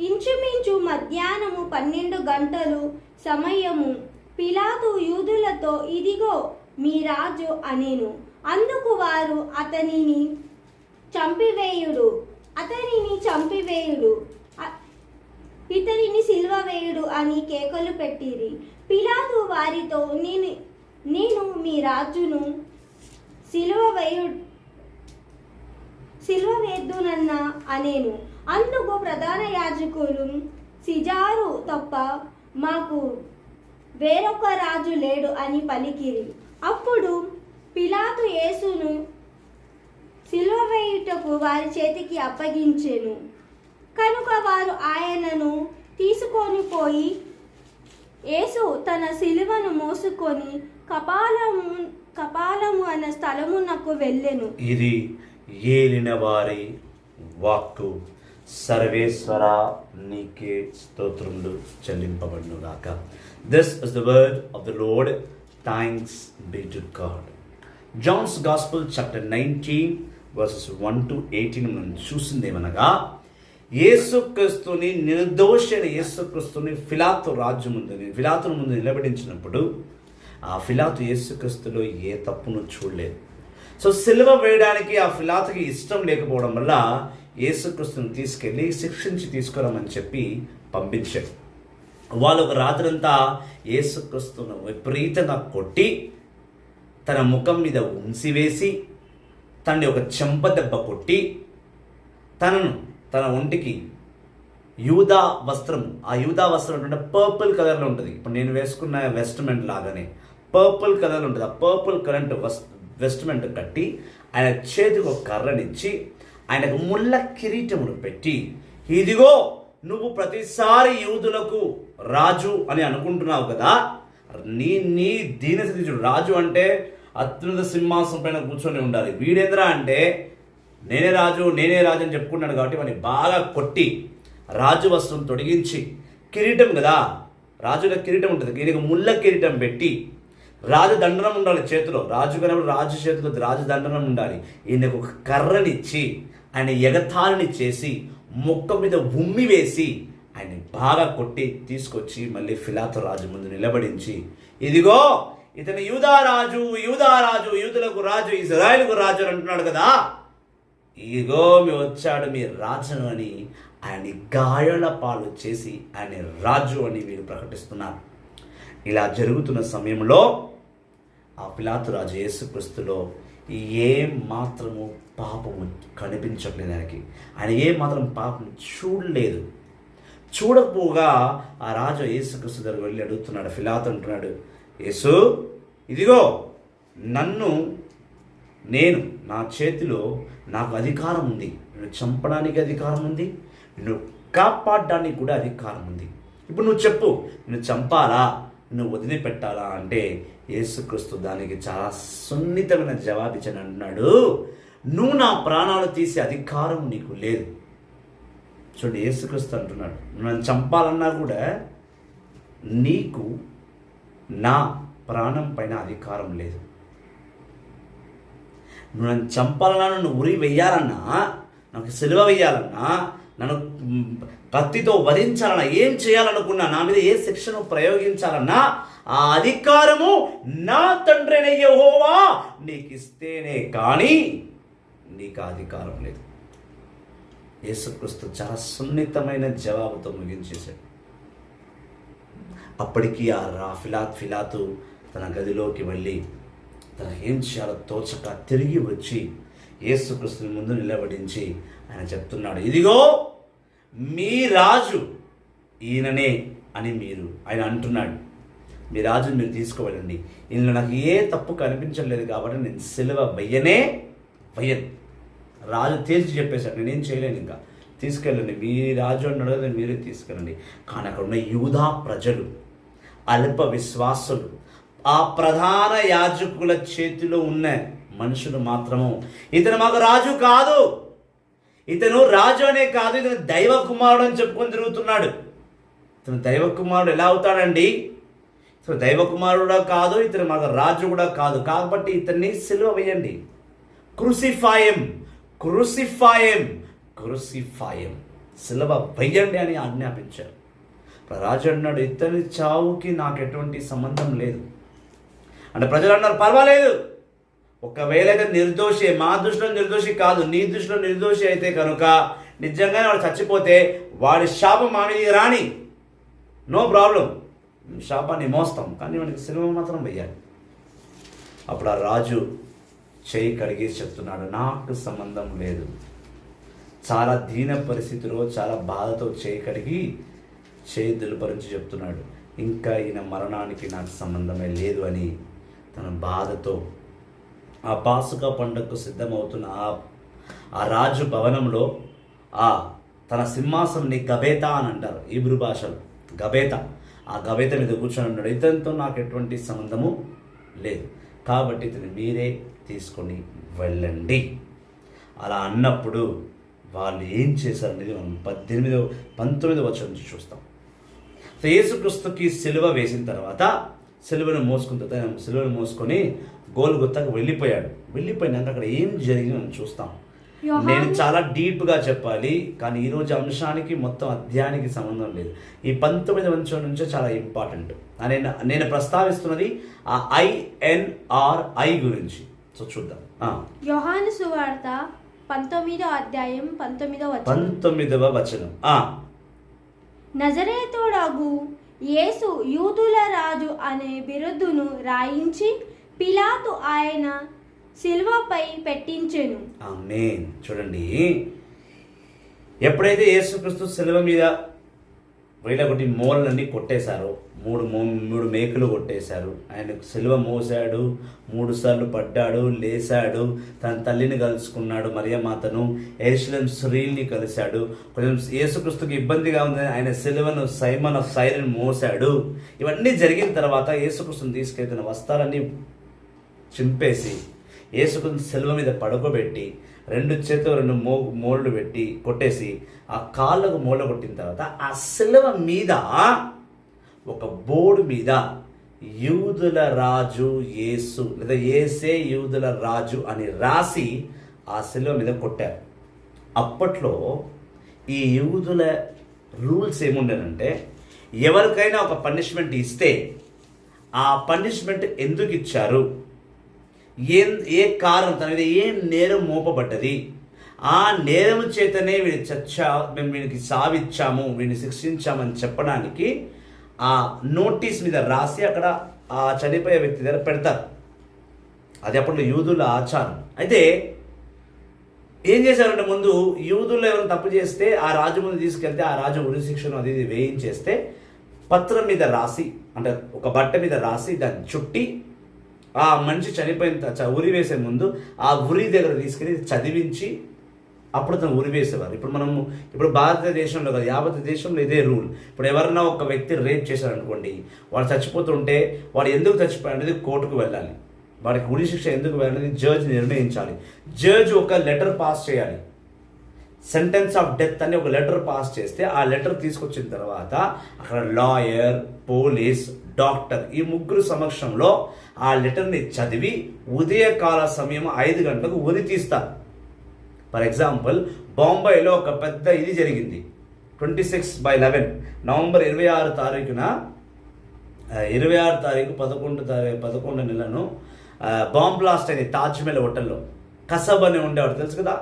ఇంచుమించు మధ్యాహ్నము 12 గంటలు సమయము. పిలాతు యూదులతో, ఇదిగో మీ రాజు అనేను. అందుకు వారు అతనిని చంపివేయుడు, ఇతనిని సిలువ వేయుడు అని కేకలు పెట్టిరి. పిలాతు వారితో, నేను మీ రాజును సిలువ వేద్దునన్నా అనేను. అందుకు ప్రధాన యాజకులు, సిజారు తప్ప మాకు వేరొక రాజు లేడు అని పలికిరి. అప్పుడు పిలాతు యేసును సిలువ వేయుటకు వారి చేతికి అప్పగించెను. కనుక వారు ఆయనను తీసుకొని పోయి యేసు తన సిలువను మోసుకొని కపాలము అన్న స్థలమునకు వెళ్ళెను. ఇది ఏలిన వారి వాక్కు. సర్వేశ్వర నీకే స్తోత్రములు చెల్లింపబడును గాక. This is the word of the Lord. Thanks be to God. John's Gospel chapter 19 verses 1 to 18 మనం చూసిందేమనగా, యేసుక్రీస్తుని, నిర్దోషైన యేసుక్రీస్తుని ఫిలాతును ముందు నిలబడించినప్పుడు ఆ ఫిలాతు యేసుక్రీస్తులో ఏ తప్పును చూడలేదు. సో సిలువ వేయడానికి ఆ ఫిలాతుకి ఇష్టం లేకపోవడం వల్ల యేసుక్రీస్తుని తీసుకెళ్ళి శిక్షించి తీసుకురమని చెప్పి పంపించాడు. వాళ్ళు ఒక రాత్రంతా యేసుక్రీస్తును విపరీతంగా కొట్టి తన ముఖం మీద ఉంచివేసి తనని ఒక చెంప దెబ్బ కొట్టి తన ఒంటికి యూదా వస్త్రం, ఆ యూదా వస్త్రం అంటే పర్పుల్ కలర్లో ఉంటుంది. ఇప్పుడు నేను వేసుకున్న వెస్ట్మెంట్ లాగానే పర్పుల్ కలర్లో ఉంటుంది. ఆ పర్పుల్ కలర్ వెస్ట్మెంట్ కట్టి ఆయన చేతికి ఒక కర్రనిచ్చి ఆయనకు ముళ్ళ కిరీటమును పెట్టి, ఇదిగో నువ్వు ప్రతిసారి యూదులకు రాజు అని అనుకుంటున్నావు కదా, నీ దీనస్థితి చూడు. రాజు అంటే అత్యున్నత సింహాసనం పైన కూర్చొని ఉండాలి. వీడేంద్రా అంటే నేనే రాజు అని చెప్పుకున్నాడు కాబట్టి వాడిని బాగా కొట్టి రాజు వస్త్రం తొడిగించి, కిరీటం కదా, రాజుల కిరీటం ఉంటుంది, ఈయనకు ముళ్ళ కిరీటం పెట్టి రాజదండనం ఉండాలి చేతిలో, రాజు కనప్పుడు రాజు చేతిలో రాజదండనం ఉండాలి. ఈయనకు ఒక కర్రనిచ్చి ఆయన ఎగతాళిని చేసి మొక్క మీద ఉమ్మి వేసి ఆయన్ని బాగా కొట్టి తీసుకొచ్చి మళ్ళీ పిలాతు రాజు ముందు నిలబడించి, ఇదిగో ఇతను యూదారాజు యూదులకు రాజు, ఇజ్రాయేలుకు రాజు అని అంటున్నాడు కదా, ఇదిగో వచ్చాడు మీ రాజును అని ఆయన్ని గాయాల పాలు చేసి ఆయన రాజు అని వీరు ప్రకటిస్తున్నారు. ఇలా జరుగుతున్న సమయంలో ఆ పిలాతు రాజు యేసుక్రీస్తులో ఏ మాత్రము పాపము కనిపించట్లేదు. ఆయన ఏ మాత్రం పాపం చూడలేదు. చూడకపోగా ఆ రాజు యేసుక్రీస్తు దగ్గరికి వెళ్ళి అడుగుతున్నాడు. పిలాతు అంటున్నాడు, యేసు ఇదిగో నా చేతిలో నాకు అధికారం ఉంది, నిన్ను చంపడానికి అధికారం ఉంది, నిన్ను కాపాడడానికి కూడా అధికారం ఉంది. ఇప్పుడు నువ్వు చెప్పు, నిన్ను చంపాలా, నిన్ను వదిలిపెట్టాలా అంటే యేసుక్రీస్తు దానికి చాలా సున్నితమైన జవాబిచ్చని అంటున్నాడు, నువ్వు నా ప్రాణాలు తీసే అధికారం నీకు లేదు. చూడండి, యేసుక్రీస్తు అంటున్నాడు, నన్ను చంపాలన్నా కూడా నీకు నా ప్రాణం పైన అధికారం లేదు. నువ్వు నన్ను చంపాలన్నా, నన్ను ఉరి వెయ్యాలన్నా, నాకు సిలువ వెయ్యాలన్నా, నన్ను కత్తితో వధించాలన్నా, ఏం చేయాలనుకున్నా, నా మీద ఏ శిక్షను ప్రయోగించాలన్నా ఆ అధికారము నా తండ్రి యెహోవా నీకు ఇస్తేనే కానీ నీకు ఆ అధికారం లేదు. యేసుక్రీస్తు చాలా సున్నితమైన జవాబుతో ముగించేశాడు. అప్పటికి ఆ పిలాతు తన గదిలోకి వెళ్ళి తనకు ఏం చేయాలో తోచక తిరిగి వచ్చి యేసుక్రీస్తుని ముందు నిలబడించి ఆయన చెప్తున్నాడు, ఇదిగో మీ రాజు ఈయననే అని ఆయన అంటున్నాడు. మీ రాజుని మీరు తీసుకువెళ్ళండి. ఈయనలో నాకు ఏ తప్పు కనిపించలేదు కాబట్టి నేను సిలువ వెయ్యను. రాజు తేల్చి చెప్పేశాడు, నేనేం చేయలేను, ఇంకా తీసుకెళ్ళండి, మీ రాజు అన్నాడు కదా, మీరే తీసుకెళ్ళండి. కానీ అక్కడ ఉన్న యూదా ప్రజలు, అల్ప విశ్వాసులు, ఆ ప్రధాన యాజకుల చేతిలో ఉన్న మనుషులు మాత్రము, ఇతను మాకు రాజు కాదు, ఇతను రాజు అనే కాదు, ఇతను దైవ కుమారుడు అని చెప్పుకొని తిరుగుతున్నాడు. ఇతను దైవ కుమారుడు ఎలా అవుతాడండి? ఇతను దైవ కుమారుడు కూడా కాదు, ఇతను మాకు రాజు కూడా కాదు, కాబట్టి ఇతన్ని సిలువ వేయండి, క్రూసిఫాయం సిలువ వేయండి అని ఆజ్ఞాపించారు. రాజు అన్నాడు, ఇతని చావుకి నాకు ఎటువంటి సంబంధం లేదు అంటే ప్రజలు అన్నారు, పర్వాలేదు, ఒకవేళ అయితే నిర్దోషి, మా దృష్టిలో నిర్దోషి కాదు, నీ దృష్టిలో నిర్దోషి అయితే కనుక నిజంగానే వాడు చచ్చిపోతే వాడి శాపం మా మీద రాని, నో ప్రాబ్లం, శాపాన్ని మోస్తాం, కానీ వాడికి సిలువ మాత్రం వెయ్యాలి. అప్పుడు ఆ రాజు చేయి కడిగేసి చెప్తున్నాడు, నాకు సంబంధం లేదు. చాలా దీన పరిస్థితిలో చాలా బాధతో చేయి కడిగి చేయి దులుపరించి చెప్తున్నాడు, ఇంకా ఈయన మరణానికి నాకు సంబంధమే లేదు అని తన బాధతో ఆ పాసుక పండుగకు సిద్ధమవుతున్న ఆ రాజు భవనంలో తన సింహాసనాన్ని గబేత అని అంటారు హీబ్రూ భాషలో, గబేత, ఆ గబేత మీద కూర్చొని ఉన్నాడు. ఇతనితో నాకు ఎటువంటి సంబంధము లేదు, కాబట్టి ఇతను మీరే తీసుకొని వెళ్ళండి. అలా అన్నప్పుడు వాళ్ళు ఏం చేశారనేది మనం 19 వచనం నుంచి చూస్తాం. యేసుక్రీస్తుకి సిలువ వేసిన తర్వాత సిలువను మోసుకొని గోల్గొతాకు వెళ్ళిపోయినాక అక్కడ ఏం జరిగిందో మనం చూస్తాం. నేను చాలా డీప్గా చెప్పాలి, కానీ ఈరోజు అంశానికి మొత్తం అధ్యాయానికి సంబంధం లేదు. ఈ 19 వచనం నుంచే చాలా ఇంపార్టెంట్. నేను ప్రస్తావిస్తున్నది ఆ INRI గురించి. సో చూద్దాం. యోహాను సువార్త 19వ అధ్యాయం 19వ వచనం. నజరేతుడగు యేసు యూదుల రాజు అనే బిరుదును రాయించి పిలాతు ఆయన సిలువపై పెట్టించెను. ఆమేన్. చూడండి, ఎప్పుడైతే యేసుక్రీస్తు శిలువ మీద వీళ్ళకొట్టి మోళ్ళన్నీ కొట్టేశారో, మూడు మేకులు కొట్టేశారు. ఆయన శిలువ మోసాడు, 3 సార్లు పడ్డాడు, లేచాడు, తన తల్లిని కలుసుకున్నాడు, మరియమాతను, యెరూషలేం స్త్రీల్ని కలిశాడు. కొంచెం యేసుక్రీస్తుకి ఇబ్బందిగా ఉంది, ఆయన శిలువను సైమన్ ఆఫ్ సైరన్ మోసాడు. ఇవన్నీ జరిగిన తర్వాత యేసుక్రీస్తుని తీసుకెళ్తున్న వస్త్రాలన్నీ చింపేసి యేసుక్రీస్తుని శిలువ మీద పడుకోబెట్టి 2 చేతులు 2 మోళ్ళు పెట్టి కొట్టేసి ఆ కాళ్ళకు మూల కొట్టిన తర్వాత ఆ శిలువ మీద ఒక బోర్డు మీద యూదుల రాజు యేసు లేదా యేసే యూదుల రాజు అని రాసి ఆ శిలువ మీద కొట్టారు. అప్పట్లో ఈ యూదుల రూల్స్ ఏముండేనంటే, ఎవరికైనా ఒక పనిష్మెంట్ ఇస్తే ఆ పనిష్మెంట్ ఎందుకు ఇచ్చారు, ఏ కారణం, తన మీద ఏ నేరం మోపబడ్డది, ఆ నేరం చేతనే మేము వీడికి సావిచ్చాము, వీడిని శిక్షించామని చెప్పడానికి ఆ నోటీస్ మీద రాసి అక్కడ ఆ చనిపోయే వ్యక్తి దగ్గర పెడతారు. అది అప్పట్లో యూదుల ఆచారం. అయితే ఏం చేశారంటే, ముందు యూదుల్లో ఎవరైనా తప్పు చేస్తే ఆ రాజు ముందు తీసుకెళ్తే ఆ రాజు ఉరి శిక్షను అది ఇది వేయించేస్తే పత్రం మీద రాసి, అంటే ఒక బట్ట మీద రాసి దాన్ని చుట్టి ఆ మనిషి చనిపోయిన ఉరి వేసే ముందు ఆ ఉరి దగ్గర తీసుకెళ్ళి చదివించి అప్పుడు తను ఉరి వేసేవారు. ఇప్పుడు భారతదేశంలో కాదు, యావత్ దేశంలో ఇదే రూల్. ఇప్పుడు ఎవరన్నా ఒక వ్యక్తి రేప్ చేశారనుకోండి, వాడు చచ్చిపోతుంటే వాడు ఎందుకు చచ్చిపోయాడు అనేది కోర్టుకు వెళ్ళాలి. వాడికి ఉరి శిక్ష ఎందుకు వెళ్ళాలనేది జడ్జ్ నిర్ణయించాలి. జడ్జ్ ఒక లెటర్ పాస్ చేయాలి, సెంటెన్స్ ఆఫ్ డెత్ అని ఒక లెటర్ పాస్ చేస్తే ఆ లెటర్ తీసుకొచ్చిన తర్వాత అక్కడ లాయర్, పోలీస్, డాక్టర్ ఈ 3 సమక్షంలో ఆ లెటర్ని చదివి ఉదయకాల సమయం 5 గంటలకు ఉరి తీస్తారు. ఫర్ ఎగ్జాంపుల్, బాంబేలో ఒక పెద్ద ఇది జరిగింది. 26/11 నవంబర్ 26 తారీఖున 11 నెలను బాంబ్ బ్లాస్ట్ అయింది తాజ్మహల్ హోటల్లో. కసబ్ అని ఉండేవాడు, తెలుసు కదా,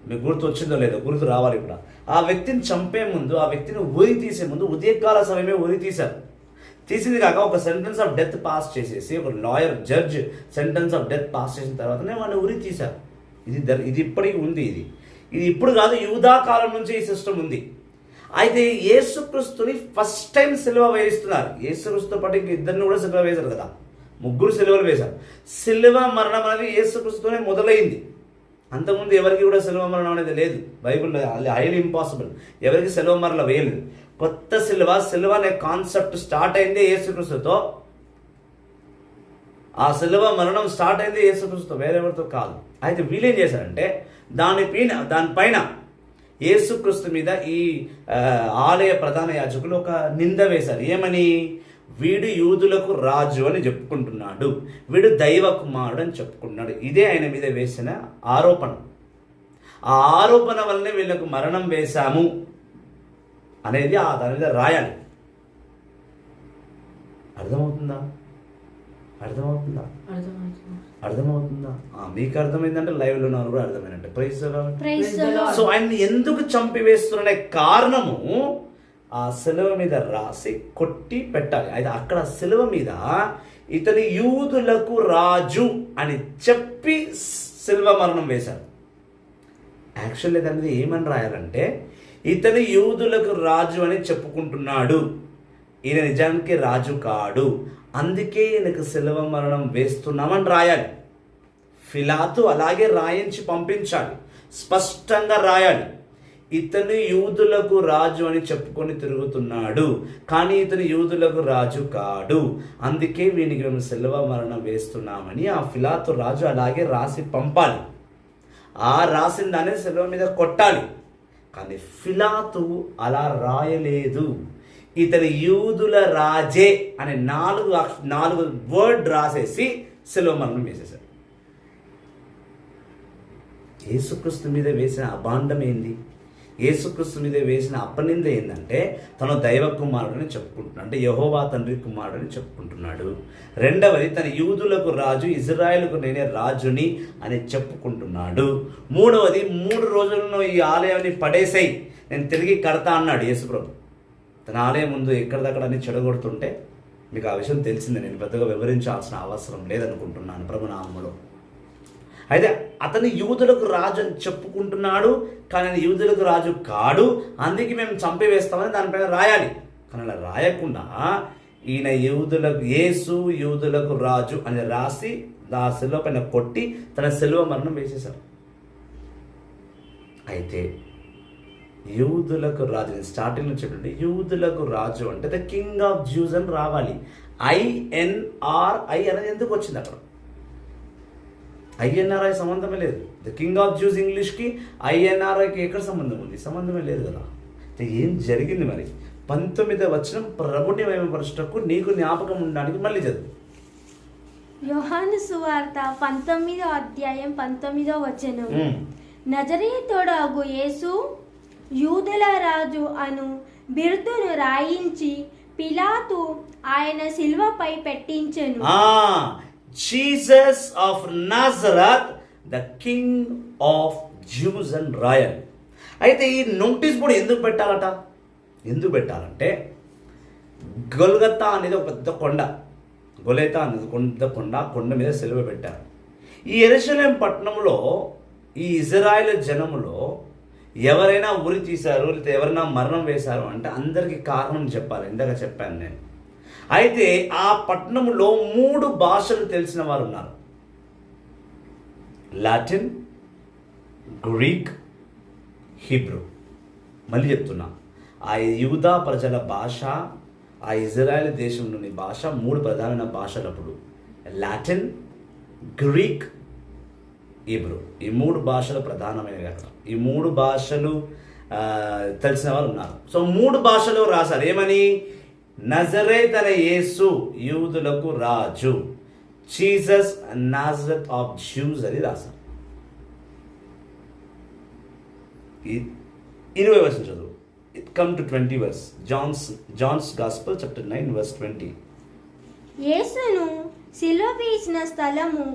మీకు గుర్తు వచ్చిందో లేదో, గుర్తు రావాలి. ఇప్పుడు ఆ వ్యక్తిని చంపే ముందు, ఆ వ్యక్తిని ఉరి తీసే ముందు ఉదయకాల సమయమే ఉరి తీశారు. తీసింది కాక ఒక సెంటెన్స్ ఆఫ్ డెత్ పాస్ చేసేసి ఒక lawyer, judge sentence of death pass చేసిన తర్వాతనే వాడిని ఉరి తీశారు. ఇది ఇప్పటికీ ఉంది. ఇది ఇప్పుడు కాదు, యూదా కాలం నుంచి ఈ సిస్టమ్ ఉంది. అయితే యేసుక్రీస్తుని ఫస్ట్ టైం సిలువ వేయిస్తున్నారు. యేసుక్రీస్తుతో పాటు ఇంక 2 కూడా సిలువ వేశారు కదా, 3 సిలువలు వేశారు. సిలువ మరణం అనేది యేసుక్రీస్తుతోనే మొదలైంది. అంతకుముందు ఎవరికి కూడా సిలువ మరణం అనేది లేదు బైబిల్లో, హైలీ ఇంపాసిబుల్. ఎవరికి సిలువ మరణం వేయలేదు. కొత్త సిలువ అనే కాన్సెప్ట్ స్టార్ట్ అయిందే యేసుక్రీస్తుతో. ఆ సిలువ మరణం స్టార్ట్ అయింది యేసుక్రీస్తుతో, వేరెవరితో కాదు. అయితే వీళ్ళేం చేశారంటే దానిపైన యేసుక్రీస్తు మీద ఈ ఆలయ ప్రధాన యాజకులు ఒక నింద వేశారు. ఏమని? వీడు యూదులకు రాజు అని చెప్పుకుంటున్నాడు, వీడు దైవ కుమారుడు అని చెప్పుకుంటున్నాడు. ఇదే ఆయన మీద వేసిన ఆరోపణ. ఆ ఆరోపణ వల్లనే వీళ్ళకు మరణం వేశాము అనేది దాని మీద రాయాలి. అర్థమవుతుందా? మీకు అర్థమైందంటే లైవ్లో ఉన్నారు కూడా అర్థమైనట్టే. ప్రైజ్. సో ఆయన ఎందుకు చంపివేస్తున్న కారణము ఆ సిలువ మీద రాసి కొట్టి పెట్టాలి. అయితే అక్కడ సిలువ మీద ఇతని యూదులకు రాజు అని చెప్పి సిలువ మరణం వేశారు. యాక్చువల్లీ దాని మీద ఏమని రాయాలంటే, ఇతని యూదులకు రాజు అని చెప్పుకుంటున్నాడు, ఈయన నిజానికి రాజు కాడు, అందుకే ఈయనకు సిలువ మరణం వేస్తున్నామని రాయాలి. పిలాతు అలాగే రాయించి పంపించాలి, స్పష్టంగా రాయాలి. ఇతను యూదులకు రాజు అని చెప్పుకొని తిరుగుతున్నాడు, కానీ ఇతను యూదులకు రాజు కాడు, అందుకే వీనికి మేము సిలువ మరణం వేస్తున్నామని ఆ పిలాతు రాజు అలాగే రాసి పంపాలి. ఆ రాసిన దాన్ని సిలువ మీద కొట్టాలి. కానీ పిలాతు అలా రాయలేదు. ఇతని యూదుల రాజే అనే 4 వర్డ్ రాసేసి సిలువ మరణం వేసేశారు. యేసుక్రీస్తు మీద వేసిన అభాండం ఏంది? యేసుక్రీస్తు మీద వేసిన అపనింద ఏంటంటే, తను దైవ కుమారుడని చెప్పుకుంటున్నాడు, అంటే యెహోవా తండ్రి కుమారుడని చెప్పుకుంటున్నాడు. రెండవది, తన యూదులకు రాజు, ఇజ్రాయేలుకు నేనే రాజుని అని చెప్పుకుంటున్నాడు. మూడవది, 3 రోజులను ఈ ఆలయాన్ని పడేసాయి, నేను తిరిగి కడతా అన్నాడు యేసుప్రభు. తన ఆలయం ముందు ఎక్కడిదక్కడ అన్ని చెడగొడుతుంటే మీకు ఆ విషయం తెలిసిందే, నేను పెద్దగా వివరించాల్సిన అవసరం లేదనుకుంటున్నాను ప్రభునామములో. అయితే అతను యూదులకు రాజు అని చెప్పుకుంటున్నాడు, కానీ ఆయన యూదులకు రాజు కాడు, అందుకే మేము చంపివేస్తామని దానిపైన రాయాలి. కానీ అలా రాయకుండా ఈయన యేసు యూదులకు రాజు అని రాసి ఆ శిలువ పైన కొట్టి తన శిలువ మరణం వేసేశారు. అయితే యూదులకు రాజు, స్టార్టింగ్ నుంచి చెప్పండి, యూదులకు రాజు అంటే ద కింగ్ ఆఫ్ జ్యూస్ అని రావాలి. INRI అనేది ఎందుకు వచ్చింది అక్కడ? INRI సంబంధమే లేదు. ద కింగ్ ఆఫ్ జ్యూస్ ఇంగ్లీష్కి INRIకి ఎక్కడ సంబంధం ఉంది? సంబంధమే లేదు కదా. అయితే ఏం జరిగింది మరి? 19వ వచనం, ప్రభుని మహిమపరచుటకు నీకు జ్ఞాపకం ఉండడానికి. మళ్ళీ చదువు. యోహాను సువార్త 19వ అధ్యాయం 19వ వచనం. నజరేయుడగు యేసు యూదుల రాజు అను బిరుదును రాయించి పిలాతు ఆయన శిలువపై పెట్టించెను. Jesus of Nazareth the king of Jews and royal. అయితే ఈ నోటీస్ బోర్డు ఎందుకు పెట్టాలంటే గొల్గతా అనేది ఒక పెద్ద కొండ, గొలేతా అనేది కొండ మీద సిలువ పెట్టారు. ఈ యెరూషలేం పట్టణంలో ఈ ఇజ్రాయేల్ జనములో ఎవరైనా ఉరి తీశారు, లేకపోతే ఎవరైనా మరణం వేశారు అంటే అందరికీ కారణం చెప్పాలి. ఇందాక చెప్పాను నేను. అయితే ఆ పట్టణంలో 3 భాషలు తెలిసిన వారు ఉన్నారు. Latin, Greek, Hebrew. మళ్ళీ చెప్తున్నా, ఆ యూదా ప్రజల భాష, ఆ ఇజ్రాయెల్ దేశంలోని భాష 3 ప్రధానమైన భాషలప్పుడు లాటిన్, గ్రీక్, హీబ్రూ. ఈ 3 భాషలు ప్రధానమైనవి అక్కడ. ఈ 3 భాషలు తెలిసిన వారు ఉన్నారు. సో 3 భాషలు రాశారు. ఏమని? నజరేత్ అనే యేసు యూదులకు రాజు, జీసస్ నాజరత్ ఆఫ్ జ్యూస్ అని రాశారు. 20వ వచనం చదువు. It come to 20 verse. John's Gospel chapter 9 verse 20. యేసును సిలువ వేసిన స్థలము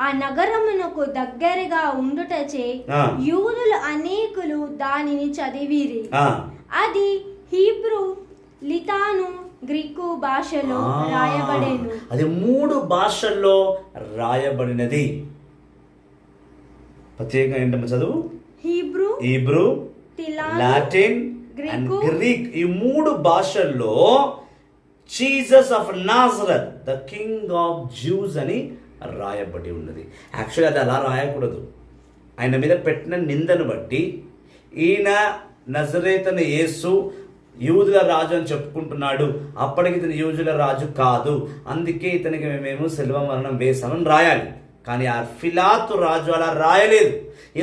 ఆ నగరమునకు దగ్గరగా ఉండుటచే యూదులు అనేకులు దానిని చదివిరి. అది హీబ్రూ, లితాను, గ్రీకు భాషలో రాయబడెను. అది 3 భాషల్లో రాయబడినది. ప్రత్యేకంగా ఏంటమ్మా చదువు? Hebrew, Latin and Greek. ఈ 3 భాషల్లో Jesus of Nazareth the king of juice అని రాయబడి ఉన్నది. యాక్చువల్లీ అది అలా రాయకూడదు. ఆయన మీద పెట్టిన నిందను బట్టి ఈయన నజరేతు యేసు యూదుల రాజు అని చెప్పుకుంటున్నాడు, అప్పటికి ఇతను యూదుల రాజు కాదు, అందుకే ఇతనికి మేము శిలువ మరణం వేశామని రాయాలి. కానీ ఆ పిలాతు రాజు అలా రాయలేదు.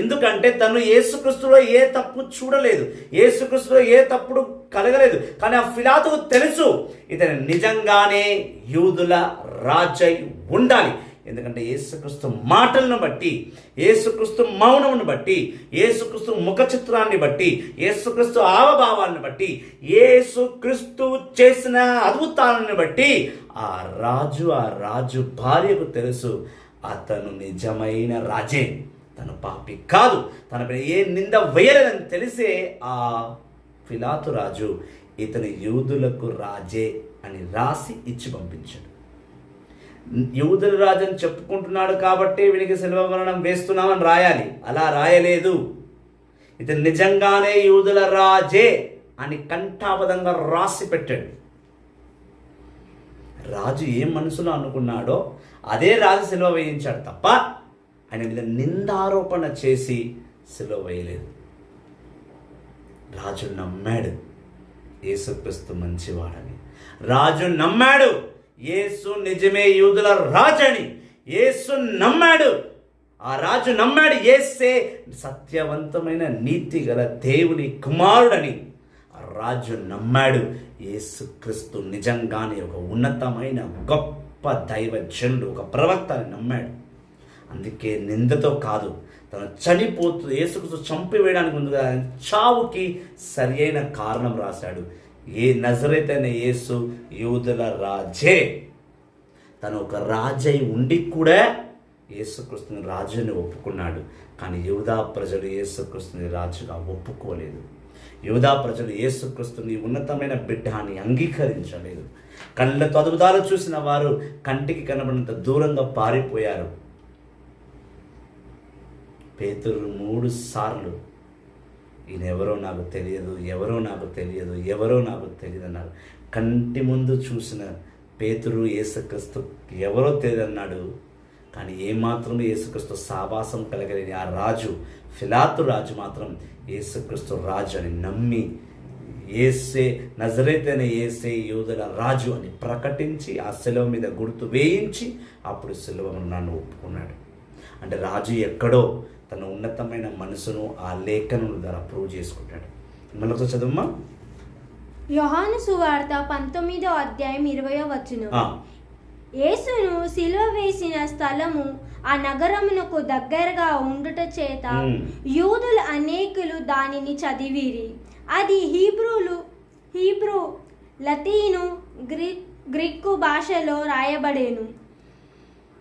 ఎందుకంటే తను యేసుక్రీస్తులో ఏ తప్పు చూడలేదు, యేసుక్రీస్తులో ఏ తప్పుడు కలగలేదు. కానీ ఆ పిలాతుకు తెలుసు ఇతను నిజంగానే యూదుల రాజై ఉండాలి. ఎందుకంటే యేసుక్రీస్తు మాటలను బట్టి, యేసుక్రీస్తు మౌనమును బట్టి, యేసుక్రీస్తు ముఖ చిత్రాన్ని బట్టి, యేసుక్రీస్తు ఆవభావాలను బట్టి, యేసుక్రీస్తు చేసిన అద్భుతాలను బట్టి ఆ రాజు భార్యకు తెలుసు అతను నిజమైన రాజే, తను పాపి కాదు, తనపై ఏ నింద వేయలేదని తెలిసే ఆ పిలాతు రాజు ఇతని యూదులకు రాజే అని రాసి ఇచ్చి పంపించాడు. యూదుల రాజు అని చెప్పుకుంటున్నాడు కాబట్టి వీనికి శిలువ మరణం వేస్తున్నామని రాయాలి. అలా రాయలేదు. ఇతను నిజంగానే యూదుల రాజే అని కంఠాబద్ధంగా రాసి పెట్టాడు. రాజు ఏం మనసులో అనుకున్నాడో అదే రాజు శిలువ వేయించాడు తప్ప ఆయన మీద నిందారోపణ చేసి శిలువ వేయలేదు. రాజు నమ్మాడు యేసుక్రీస్తు మంచివాడని. రాజు నమ్మాడు యేసు నిజమే యూదుల రాజని. యేసు నమ్మాడు, ఆ రాజు నమ్మాడు యేసే సత్యవంతమైన నీతి గల దేవుని కుమారుడని. ఆ రాజు నమ్మాడు యేసుక్రీస్తు నిజంగానే ఒక ఉన్నతమైన గొప్ప దైవజనుడు, ఒక ప్రవక్త అని నమ్మాడు. అందుకే నిందతో కాదు, తను చనిపోతూ యేసుక్రీస్తు చంపివేయడానికి ముందుగా చావుకి సరి అయిన కారణం రాశాడు. నజరేతు అనే యేసు యూదుల రాజే. తను ఒక రాజై ఉండి కూడా యేసుక్రీస్తుని రాజుని ఒప్పుకున్నాడు. కానీ యూదా ప్రజలు యేసుక్రీస్తుని రాజుగా ఒప్పుకోలేదు. యూదా ప్రజలు యేసుక్రీస్తుని ఉన్నతమైన బిడ్డ అని అంగీకరించలేదు. కళ్ళతో అద్భుతాలు చూసిన వారు కంటికి కనబడినంత దూరంగా పారిపోయారు. పేతురు 3 సార్లు ఈయన ఎవరో నాకు తెలియదు, ఎవరో నాకు తెలియదు, ఎవరో నాకు తెలియదు అన్నాడు. కంటి ముందు చూసిన పేతురు యేసుక్రీస్తు ఎవరో తెలియదు అన్నాడు. కానీ ఏమాత్రం యేసుక్రీస్తు సావాసం కలగలేని ఆ రాజు, పిలాతు రాజు మాత్రం యేసుక్రీస్తు రాజు అని నమ్మి, యేసే నజరేతైన యేసే యూదుల రాజు అని ప్రకటించి ఆ శిలువ మీద గుర్తు వేయించి అప్పుడు శిలువ మరణాన్ని ఒప్పుకున్నాడు. అంటే రాజు ఎక్కడో తన ఉన్నతమైన మనసును ఆ లేఖనం ద్వారా ప్రూవ్ చేసుకుంటాడు. మళ్ళీ ఒకసారి చదువమ్మా. యోహాను సువార్త 19వ అధ్యాయం 20వ వచనం. యేసును సిలువ వేసిన స్థలము ఆ నగరమునకు దగ్గరగా ఉండుట చేత యూదులు అనేకులు దానిని చదివిరి. అది హీబ్రూ, లతీను, గ్రీకు భాషలో రాయబడేను.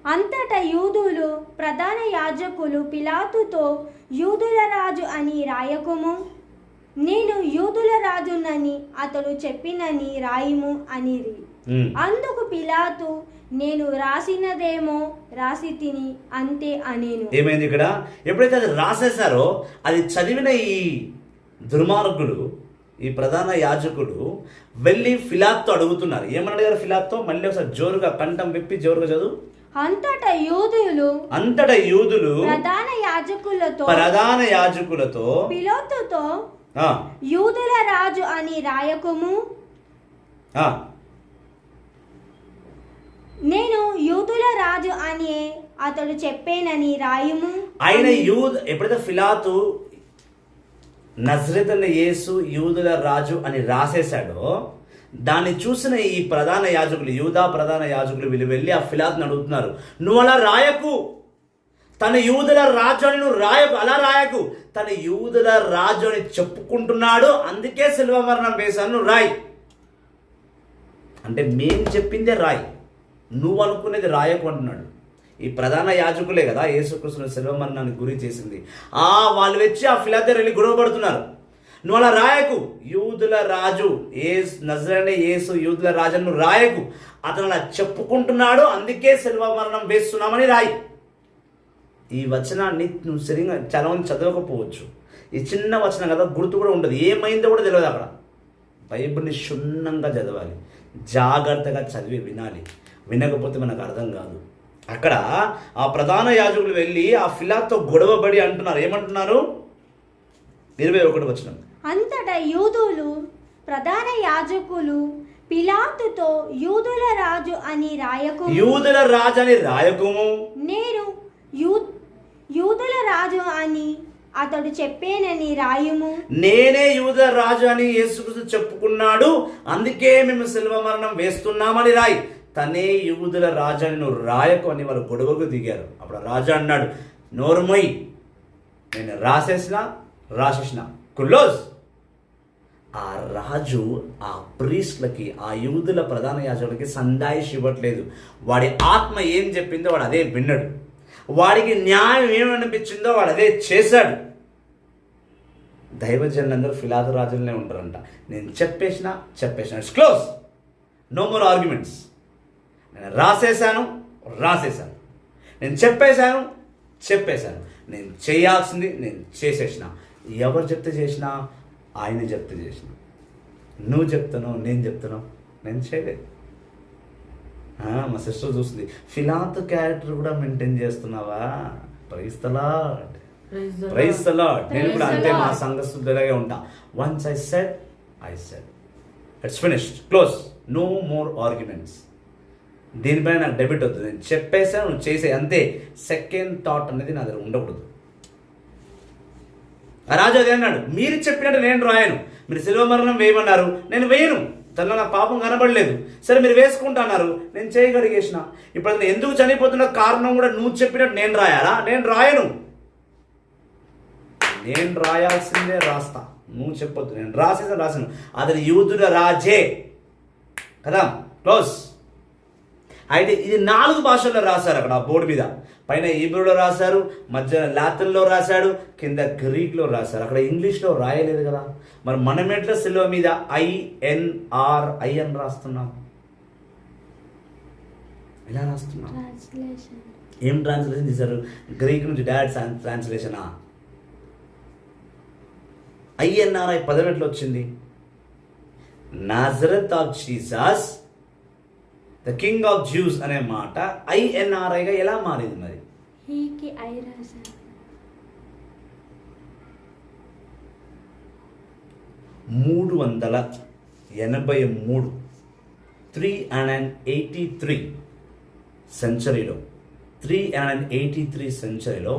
అంతటా యూదులు ప్రధాన యాజకులు పిలాతుతో, యూదుల రాజు అని రాయకుము, నేను యూదుల రాజునని అతడు చెప్పినని రాయిము అనిరి. అందుకు పిలాతు, నేను రాసినదేమో రాసి తిని అంతే అనేను. ఏమైంది ఇక్కడ? ఎప్పుడైతే అది రాసేశారో అది చదివిన ఈ దుర్మార్గులు, ఈ ప్రధాన యాజకుడు వెళ్ళి పిలాతుతో అడుగుతున్నారు. ఏమని అడిగారు పిలాతుతో? మళ్ళీ ఒకసారి జోరుగా కంఠం విప్పి జోరుగా చదువు. అంతటా యూదులు ప్రధాన యాజకులతో పిలాతుతో, యూదుల రాజు అని రాయకుము, నేను యూదుల రాజు అని అతడు చెప్పేనని రాయుము. ఆయన ఎప్పుడైతే పిలాతు నజరేతైన యేసు యూదుల రాజు అని రాసేశాడో దాన్ని చూసిన ఈ ప్రధాన యాజకులు, యూదా ప్రధాన యాజకులు వీళ్ళు వెళ్ళి ఆ పిలాతుని అడుగుతున్నారు, నువ్వు అలా రాయకు, తన యూదుల రాజు అని నువ్వు రాయకు, అలా రాయకు, తన యూదుల రాజు అని చెప్పుకుంటున్నాడు, అందుకే శిలువ మరణం వేశాను, నువ్వు రాయి. అంటే మేము చెప్పిందే రాయి, నువ్వు అనుకునేది రాయకు అంటున్నాడు. ఈ ప్రధాన యాజకులే కదా యేసుక్రీస్తుని శిలువ మరణానికి గురి చేసింది. వాళ్ళు వచ్చి ఆ పిలాతు వెళ్ళి గొడవపడుతున్నారు, నువ్వు అలా రాయకు, యూదుల రాజు నజరేయుడైన యేసు యూదుల రాజు నువ్వు రాయకు, అతను అలా చెప్పుకుంటున్నాడు, అందుకే శిలువ మరణం వేస్తున్నామని రాయి. ఈ వచనాన్ని నువ్వు సరిగా చాలా మంది చదవకపోవచ్చు, ఈ చిన్న వచనం కదా, గుర్తు కూడా ఉండదు, ఏమైందో కూడా తెలియదు. అక్కడ బైబిల్ని క్షుణ్ణంగా చదవాలి, జాగ్రత్తగా చదివి వినాలి, వినకపోతే మనకు అర్థం కాదు. అక్కడ ఆ ప్రధాన యాజకులు వెళ్ళి ఆ పిలాతుతో గొడవబడి అంటున్నారు, ఏమంటున్నారు? 21వ వచనం. అంతటా యూదులు ప్రధాన యాజకులు పిలాతుతో, యూదుల రాజు అని రాయకుము, యూదుల రాజు అని రాయకుము, నేను యూదుల రాజు అని అతడు చెప్పేనని రాయుము. నేనే యూదుల రాజు అని యేసుక్రీస్తు చెప్పుకున్నాడు, అందుకే మేము శిలువ మరణం వేస్తున్నామని రాయి, తనే యూదుల రాజు అని నువ్వు రాయకు అని వాళ్ళు గొడవకు దిగారు. అప్పుడు రాజు అన్నాడు, నోరుమొయ్, నేను రాసేసిన క్లోజ్. ఆ రాజు ఆ ప్రీస్ట్లకి, ఆ యూదుల ప్రధాన యాజకులకి సందాయిష్ ఇవ్వట్లేదు. వాడి ఆత్మ ఏం చెప్పిందో వాడు అదే విన్నాడు, వాడికి న్యాయం ఏమనిపించిందో వాడు అదే చేశాడు. దైవజనులందరూ పిలాతు రాజులనే ఉంటారంట. నేను చెప్పేసిన it's close, no more arguments. నేను రాసేశాను, నేను చెప్పేశాను, నేను చేయాల్సింది నేను చేసేసిన. ఎవరు చెప్తే చేసినా, ఆయన చెప్తే చేసిన. నువ్వు చెప్తాను, నేను చెప్తాను, నేను చేయలేదు. మా సిస్టర్ చూస్తుంది, పిలాతు క్యారెక్టర్ కూడా మెయింటైన్ చేస్తున్నావా? Praise the lord. నేను కూడా అంతే, మా సంఘస్థులాగే ఉంటా. Once I said it's finished, close, no more arguments. దీనిపైన నాకు డెబిట్ అవుతుంది, నేను చెప్పేసా, నువ్వు చేసే అంతే. సెకండ్ థాట్ అనేది నా దగ్గర ఉండకూడదు. ఆ రాజు అదే అన్నాడు, మీరు చెప్పినట్టు నేను రాయను, మీరు శిలువ మరణం వేయమన్నారు, నేను వేయను, తనలో నా పాపం కనబడలేదు, సరే మీరు వేసుకుంటా అన్నారు, నేను చేయగలిగేసిన. ఇప్పుడు అతను ఎందుకు చనిపోతున్న కారణం కూడా నువ్వు చెప్పినట్టు నేను రాయాలా? నేను రాయను, నేను రాయాల్సిందే రాస్తా, నువ్వు చెప్పొద్దు. నేను రాసాను, అతని యూదుల రాజే కదా, క్లోజ్. అయితే ఇది 4 భాషల్లో రాశారు అక్కడ ఆ బోర్డు మీద. పైన హీబ్రూలో రాశారు, మధ్య లాతిన్లో రాశాడు, కింద గ్రీక్లో రాశారు. అక్కడ ఇంగ్లీష్లో రాయలేదు కదా. మరి మనం ఎట్లా శిలువ మీద INRI రాస్తున్నాం? ఇలా రాస్తున్నాం. ఏం ట్రాన్స్లేషన్ చేశారు? గ్రీక్ నుంచి డైరెక్ట్ ట్రాన్స్లేషనా? INRI పదం ఎట్లా వచ్చింది? నాజరత్ of Jesus the king of juice అనే మాట INRIగా ఎలా మారింది మరి? హీకి ఐ రాశారు. 383 383 సెంచరీలో 383 సెంచరీలో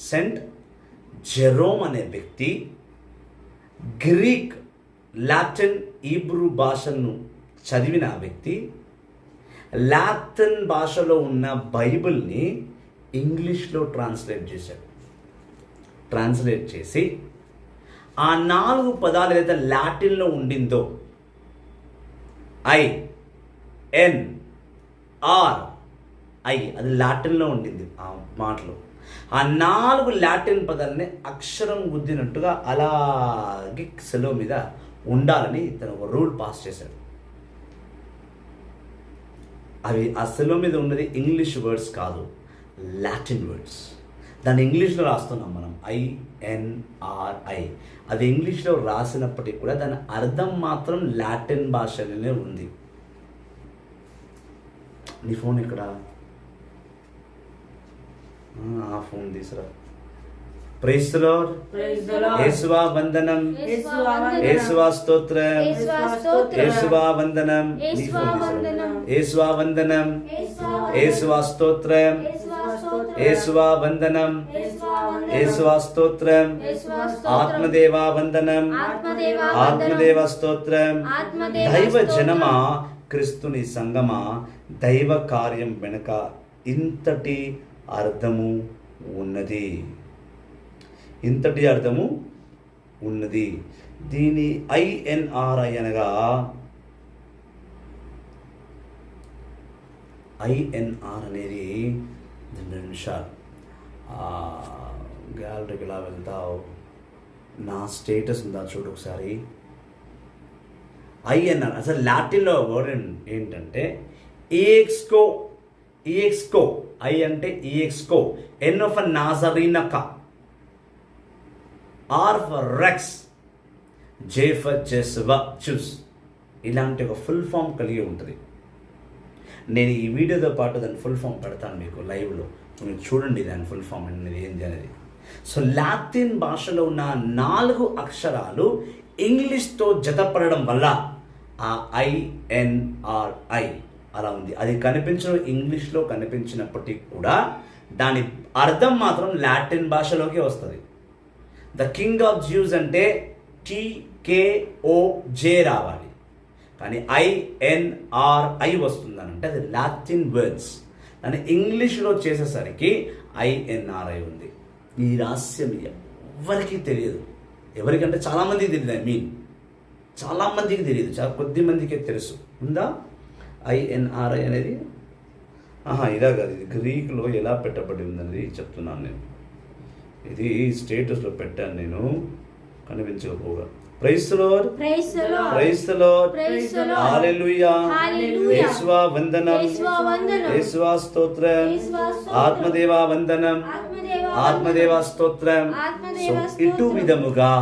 సెంట్ జెరోమ్ అనే వ్యక్తి గ్రీక్, లాటిన్, హీబ్రూ భాషలను చదివిన వ్యక్తి లాటిన్ భాషలో ఉన్న బైబిల్ని ఇంగ్లీష్లో ట్రాన్స్లేట్ చేసి ఆ 4 పదాలు ఏదైతే లాటిన్లో ఉండిందో INRI అది లాటిన్లో ఉండింది ఆ మాటలో. ఆ 4 లాటిన్ పదాలని అక్షరం గుద్దినట్టుగా అలాగే సెలవు మీద ఉండాలని తను ఒక రూల్ పాస్ చేశాడు. అవి ఆ సెలవు మీద ఉన్నది ఇంగ్లీష్ వర్డ్స్ కాదు, లాటిన్ వర్డ్స్. దాన్ని ఇంగ్లీష్లో రాస్తున్నాం మనం INRI. అది ఇంగ్లీష్లో రాసినప్పటికీ కూడా దాని అర్థం మాత్రం లాటిన్ భాషలోనే ఉంది. నీ ఫోన్ ఇక్కడ, ఆ ఫోన్ తీసురా. Praise the Lord. యేసువా వందనం, యేసువా స్తోత్రం, యేసువా వందనం. నీ ఫోన్ తీసురా. యేసువా వందనం, యేసువా స్తోత్రం, యేసువా వందనం, యేసువా స్తోత్రం, ఆత్మదేవా వందనం, ఆత్మదేవ స్తోత్రం. దైవ జనమా, క్రీస్తుని సంగమా, దైవ కార్యం వెనుక ఇంతటి అర్థము ఉన్నది, ఇంతటి అర్థము ఉన్నది. దీని INRI అనగా INR అనేది 2 నిమిషాలు గ్యాలరీకి ఇలా వెళ్తావు, నా స్టేటస్ ఉందా చూడు ఒకసారి. INR అసలు లాటిన్లో వర్డ్ ఏంటంటే ఈఎక్స్కో. I అంటే ఈఎక్స్కో, N ఫర్ నాజరీనక, R ఫర్ రెక్స్, J ఫర్ జెస్వ చూస్. ఇలాంటి ఒక ఫుల్ ఫామ్ కలిగి ఉంటుంది. నేను ఈ వీడియోతో పాటు దాని ఫుల్ ఫామ్ పెడతాను మీకు లైవ్లో, మీరు చూడండి దాని ఫుల్ ఫామ్ అనేది ఏంటి అనేది. సో లాటిన్ భాషలో ఉన్న 4 అక్షరాలు ఇంగ్లీష్తో జతపడడం వల్ల ఆ INRI అలా ఉంది. అది కనిపించడం ఇంగ్లీష్లో కనిపించినప్పటికీ కూడా దాని అర్థం మాత్రం లాటిన్ భాషలోకి వస్తుంది. ద కింగ్ ఆఫ్ జ్యూస్ అంటే TKOJ రావాలి, కానీ INRI వస్తుందనంటే అది లాటిన్ వర్డ్స్. దాన్ని ఇంగ్లీష్లో చేసేసరికి INRI ఉంది. ఈ రహస్యం ఎవరికీ తెలియదు. ఎవరికంటే చాలామందికి తెలియదు. చాలామందికి తెలియదు, చాలా కొద్ది మందికే తెలుసు. ఉందా INRI అనేది? ఇలా కాదు, ఇది గ్రీక్లో ఎలా పెట్టబడి ఉందనేది చెప్తున్నాను నేను. ఇది స్టేటస్లో పెట్టాను నేను, కనిపించకపోగా. Praise the lord, praise the Lord, హల్లెలూయా, యేసువా వందనం, యేసువా స్తోత్రం, ఆత్మదేవా వందనం, ఆత్మదేవా స్తోత్రం. సో ఇటు విధముగా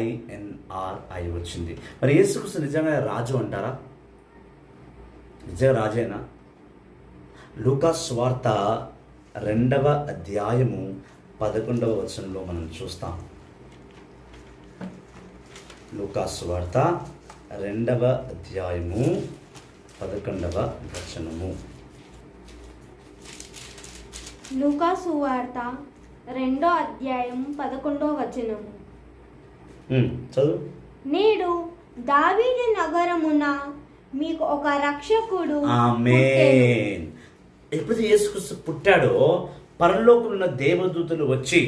INRI వచ్చింది. మరి యేసుక్రీస్తు నిజంగా రాజు అంటారా? నిజంగా రాజేనా? లూకా సువార్త 2వ అధ్యాయము 11వ వచనంలో మనం చూస్తాం. లూకా సువార్త 2వ అధ్యాయము 11వ వచనము. లూకా సువార్త 2వ అధ్యాయం 11వ వచనము. చదువు. నేడు దావీదు నగరమున మీకు ఒక రక్షకుడు. ఆమేన్. ఎప్పుడైతే యేసుక్రీస్తు పుట్టాడో పరలోకంలో ఉన్న దేవదూతలు వచ్చి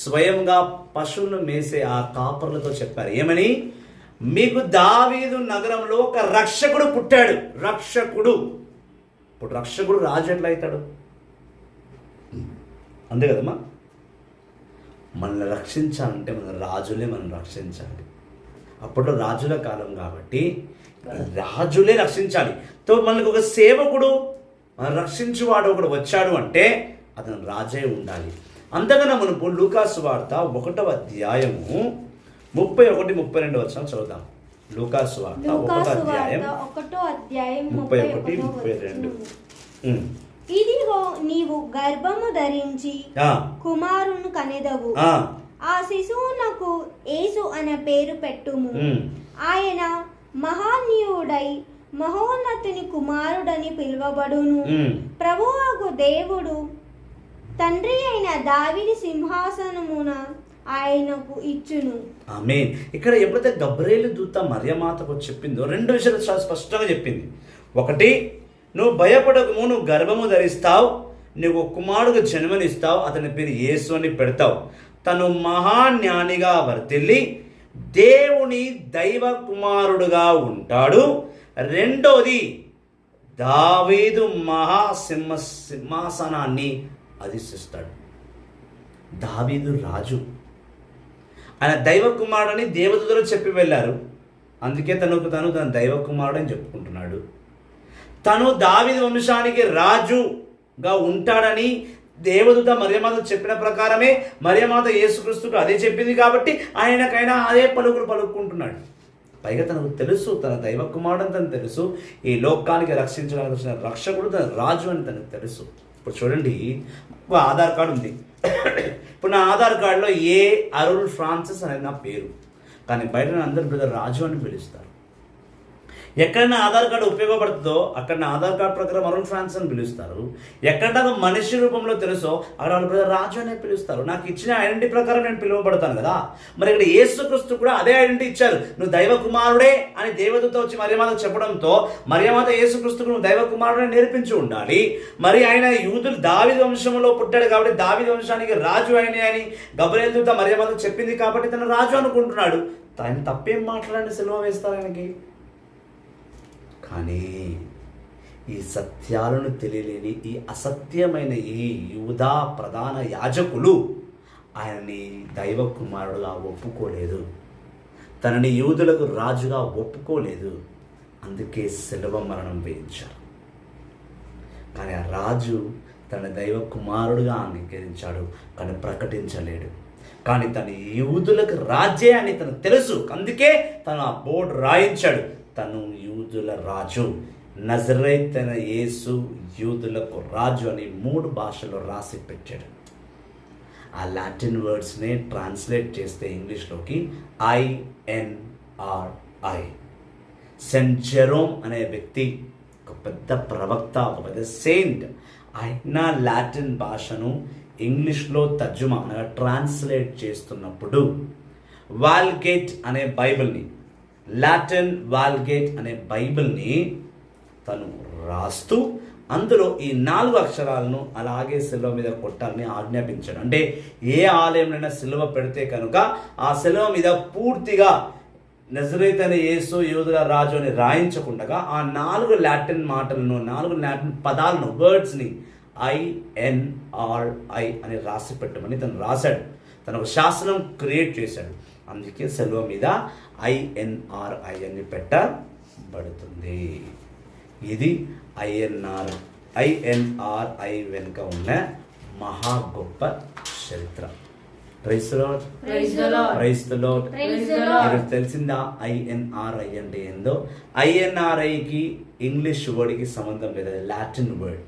స్వయంగా పశువులు మేసే ఆ కాపర్లతో చెప్పారు. ఏమని? మీకు దావీదు నగరంలో ఒక రక్షకుడు పుట్టాడు. రక్షకుడు. ఇప్పుడు రక్షకుడు రాజు ఎట్లా అవుతాడు? అంతే కదమ్మా. మనల్ని రక్షించాలంటే మన రాజులే మనం రక్షించాలి. అప్పట్లో రాజుల కాలం కాబట్టి రాజులే రక్షించాలి. తో మనకు ఒక సేవకుడు మనం రక్షించువాడు ఒకడు వచ్చాడు అంటే అతను రాజే ఉండాలి. అంతకన్నా మునుపు లూకాసు వార్త 1వ అధ్యాయము 31-32 వచనాలు చదువుదాం. లూకాసు వార్త 1వ అధ్యాయం 31-32. ఇదిగో నీవు గర్భము ధరించి కుమారుని కనెదవు, ఆ శిశువునకు యేసు అనే పేరు పెట్టుము. ఆయన మహానీయుడై మహోన్నతుని కుమారుడని పిలువబడును. ప్రభువగు దేవుడు తండ్రి అయిన దావీదు సింహాసనమున ఆయనకు ఇచ్చును. ఆమేన్. ఇక్కడ ఎప్పుడైతే గబ్రియేలు దూత మరియమాతకు చెప్పిందో 2 విషయాలు చాలా స్పష్టంగా చెప్పింది. ఒకటి, నువ్వు భయపడకము, నువ్వు గర్భము ధరిస్తావు, నువ్వు కుమారుడు జన్మనిస్తావు, అతని పేరు యేసు అని పెడతావు. తను మహాజ్ఞానిగా వర్తిల్లి దేవుని దైవ కుమారుడుగా ఉంటాడు. రెండోది, దావీదు సింహాసనాన్ని అధిష్టిస్తాడు. దావీదు రాజు, ఆయన దైవ కుమారుడని దేవదూతలు చెప్పి వెళ్ళారు. అందుకే తను తన దైవ కుమారుడు అని చెప్పుకుంటున్నాడు. తను దావీదు వంశానికి రాజుగా ఉంటాడని దేవదూత మరియమాత చెప్పిన ప్రకారమే మరియమాత యేసుక్రీస్తుకు అదే చెప్పింది కాబట్టి ఆయనకైనా అదే పలుకులు పలుకుంటున్నాడు. పైగా తనకు తెలుసు తన దైవ కుమారుడు అని తనకు తెలుసు, ఈ లోకానికి రక్షించడానికి వచ్చిన రక్షకుడు తన రాజు అని తనకు తెలుసు. ఇప్పుడు చూడండి, ఒక ఆధార్ కార్డు ఉంది. ఇప్పుడు నా ఆధార్ కార్డులో ఏ అరుల్ ఫ్రాన్సిస్ అనేది నా పేరు, కానీ బయట అందరూ బ్రదర్ రాజు అని పిలుస్తారు. ఎక్కడ నా ఆధార్ కార్డు ఉపయోగపడుతుందో అక్కడ నా ఆధార్ కార్డు ప్రకారం అరుణ్ ఫ్రాన్సిస్ అని పిలుస్తారు. ఎక్కడ నాకు మనిషి రూపంలో తెలుసో అక్కడ వాళ్ళు బ్రదర్ రాజు అనే పిలుస్తారు. నాకు ఇచ్చిన ఐడెంటిటీ ప్రకారం నేను పిలువబడతాను కదా. మరి ఇక్కడ యేసుక్రీస్తు కూడా అదే ఐడెంటిటీ ఇచ్చారు. నువ్వు దైవ కుమారుడే అని దేవదూత వచ్చి మరియమాతకు చెప్పడంతో మరియమాత యేసుక్రీస్తుకు నువ్వు దైవ కుమారుడే నేర్పించి ఉండాలి. మరి ఆయన యూదులు దావీదు వంశంలో పుట్టాడు కాబట్టి దావీదు వంశానికి రాజు ఆయన అని గబ్రియేలు దూత మరియమాతకు చెప్పింది కాబట్టి తను రాజు అనుకుంటున్నాడు. ఆయన తప్పేం మాట్లాడండి, సిలువ వేస్తారు ఆయనకి. కానీ ఈ సత్యాలను తెలియలేని ఈ అసత్యమైన ఈ యూదా ప్రధాన యాజకులు ఆయనని దైవ కుమారుడుగా ఒప్పుకోలేదు, తనని యూదులకు రాజుగా ఒప్పుకోలేదు. అందుకే శిలువ మరణం వేయించారు. కానీ ఆ రాజు తన దైవ కుమారుడుగా అంగీకరించాడు, కానీ ప్రకటించలేడు. కానీ తన యూదులకు రాజే అని తనకు తెలుసు, అందుకే తను ఆ బోర్డు రాయించాడు. తను యూదుల రాజు, నజరేతైన యేసు యూదులకు రాజు అని 3 భాషల్లో రాసి పెట్టాడు. ఆ లాటిన్ వర్డ్స్ని ట్రాన్స్లేట్ చేస్తే ఇంగ్లీష్లోకి INRI. సెయింట్ జెరోమ్ అనే వ్యక్తి ఒక పెద్ద ప్రవక్త, ఒక పెద్ద సెయింట్. ఆయన లాటిన్ భాషను ఇంగ్లీష్లో తర్జుమా అనగా ట్రాన్స్లేట్ చేస్తున్నప్పుడు వాల్గేట్ అనే బైబిల్ని, లాటిన్ వాల్గేట్ అనే బైబిల్ని తను రాస్తూ అందులో ఈ 4 అక్షరాలను అలాగే శిలువ మీద కొట్టాలని ఆజ్ఞాపించాడు. అంటే ఏ ఆలయంలోనైనా శిలువ పెడితే కనుక ఆ శిలువ మీద పూర్తిగా నజరేతైన యేసు యూదుల రాజు అని రాయించకుండా ఆ 4 లాటిన్ మాటలను, 4 లాటిన్ పదాలను, వర్డ్స్ని INRI అని రాసి పెట్టమని తను రాశాడు. తను ఒక శాసనం క్రియేట్ చేశాడు. అందుకే శిలువ మీద INRI అని పెట్టబడుతుంది. ఇది INRI వెనుక ఉన్న మహా గొప్ప చరిత్ర. Praise the lord. Praise the lord. మీకు తెలిసిందా INRI అంటే ఏందో? INRIకి ఇంగ్లీష్ వర్డ్కి సంబంధం లేదు, అది లాటిన్ వర్డ్.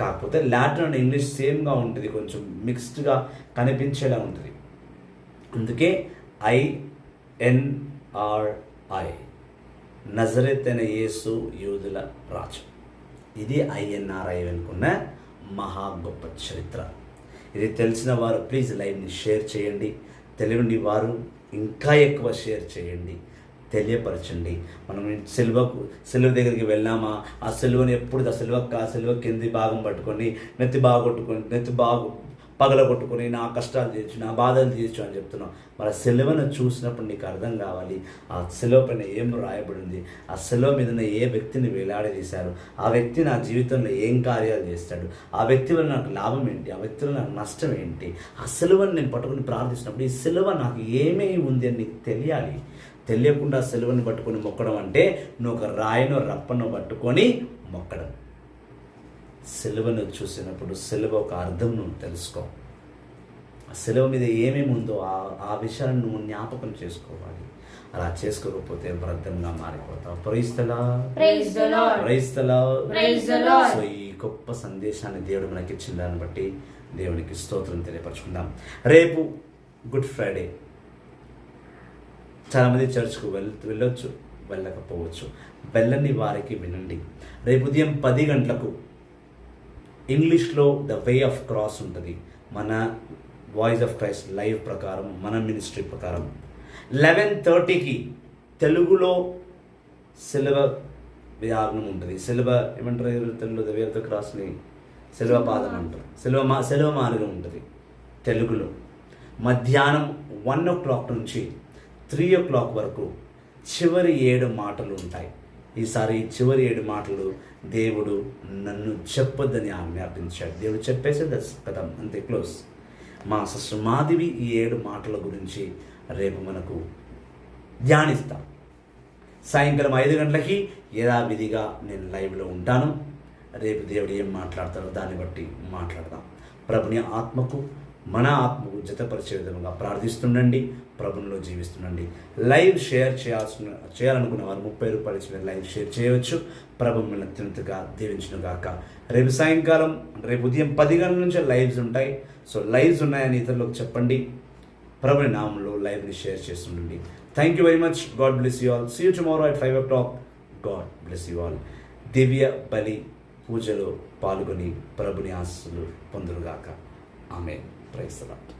కాకపోతే లాటిన్ అండ్ ఇంగ్లీష్ సేమ్గా ఉంటుంది, కొంచెం మిక్స్డ్గా కనిపించేలా ఉంటుంది. అందుకే INRI, నజరేతైన యేసు యూదుల రాజు. ఇది INRI వెనుకున్న మహా గొప్ప చరిత్ర. ఇది తెలిసిన వారు ప్లీజ్ లైవ్ని షేర్ చేయండి, తెలియని వారు ఇంకా ఎక్కువ షేర్ చేయండి, తెలియపరచండి. మనం సిలువ దగ్గరికి వెళ్ళామా, ఆ సిలువని ఎప్పుడు ఆ సిలువ కింది భాగం పట్టుకొని నెత్తి పగలగొట్టుకొని నా కష్టాలు తీర్చు, నా బాధలు తీర్చు అని చెప్తున్నాం. మరి ఆ సిలువను చూసినప్పుడు నీకు అర్థం కావాలి ఆ సిలువ పైన ఏం రాయబడింది, ఆ సిలువ మీద ఏ వ్యక్తిని వేలాడదీశారు, ఆ వ్యక్తి నా జీవితంలో ఏం కార్యాలు చేస్తాడు, ఆ వ్యక్తి వల్ల నాకు లాభం ఏంటి, ఆ వ్యక్తి వల్ల నాకు నష్టం ఏంటి. ఆ సిలువను నేను పట్టుకుని ప్రార్థిస్తున్నప్పుడు ఈ సిలువ నాకు ఏమేమి ఉంది అని నీకు తెలియాలి. తెలియకుండా సిలువని పట్టుకొని మొక్కడం అంటే నువ్వు ఒక రాయినో రప్పనో పట్టుకొని మొక్కడం. సిలువను చూసినప్పుడు సిలువ ఒక అర్థం నువ్వు తెలుసుకో. ఆ సిలువ మీద ఏమేమి ఉందో ఆ విషయాలను నువ్వు జ్ఞాపకం చేసుకోవాలి. అలా చేసుకోకపోతే వ్యర్థంగా మారిపోతావు. Praise the Lord. Praise the Lord. Praise the Lord. Praise the Lord. So ఈ గొప్ప సందేశాన్ని దేవుడు మనకి ఇచ్చిన దాన్ని బట్టి దేవునికి స్తోత్రం తెలియపరచుకుందాం. రేపు గుడ్ ఫ్రైడే. చాలామంది చర్చ్కు వెళ్ళొచ్చు, వెళ్ళకపోవచ్చు. వెళ్ళని వారికి వినండి. రేపు ఉదయం 10 గంటలకు ఇంగ్లీష్లో ద వే ఆఫ్ క్రాస్ ఉంటుంది. మన వాయిస్ ఆఫ్ క్రైస్ట్ లైవ్ ప్రకారం, మన మినిస్ట్రీ ప్రకారం. 11:30కి తెలుగులో సిలువ వ్యాగ్నం ఉంటుంది. సిలువ ఏమంటారు తెలుగులో? ద వే ఆఫ్ ద క్రాస్ని సిలువ పాదం అంటారు. సిలువ మార్గం ఉంటుంది తెలుగులో. మధ్యాహ్నం 1 o'clock నుంచి 3 o'clock వరకు చివరి 7 మాటలు ఉంటాయి. ఈసారి చివరి 7 మాటలు దేవుడు నన్ను చెప్పొద్దని ఆజ్ఞాపించాడు. దేవుడు చెప్పేసి కదా, అంతే, క్లోజ్. మా సిస్టర్ మాధవి ఈ 7 మాటల గురించి రేపు మనకు ధ్యానిస్తాం. సాయంకాలం 5 గంటలకి యథావిధిగా నేను లైవ్లో ఉంటాను. రేపు దేవుడు ఏం మాట్లాడతారో దాన్ని బట్టి మాట్లాడదాం. ప్రభుని ఆత్మకు మన ఆత్మకు జతపరిచే విధంగా ప్రార్థిస్తుండండి. ప్రభునిలో జీవిస్తుండండి. లైవ్ షేర్ చేయాలనుకున్న వారు ₹30 ఇచ్చిన లైవ్ షేర్ చేయవచ్చు. ప్రభు మిమ్మల్ని అత్యంతగా దీవించును గాక. రేపు సాయంకాలం, రేపు ఉదయం 10 గంటల నుంచి లైవ్స్ ఉంటాయి. సో లైవ్స్ ఉన్నాయని ఇతరులకు చెప్పండి. ప్రభుని నామంలో లైవ్ని షేర్ చేస్తుండండి. Thank you very much. God bless you all. See you tomorrow at 5 o'clock. God bless you all. దివ్య బలి పూజలో పాల్గొని ప్రభుని ఆశీస్సులు పొందురుగాక. ఆమేన్. Praise the lord.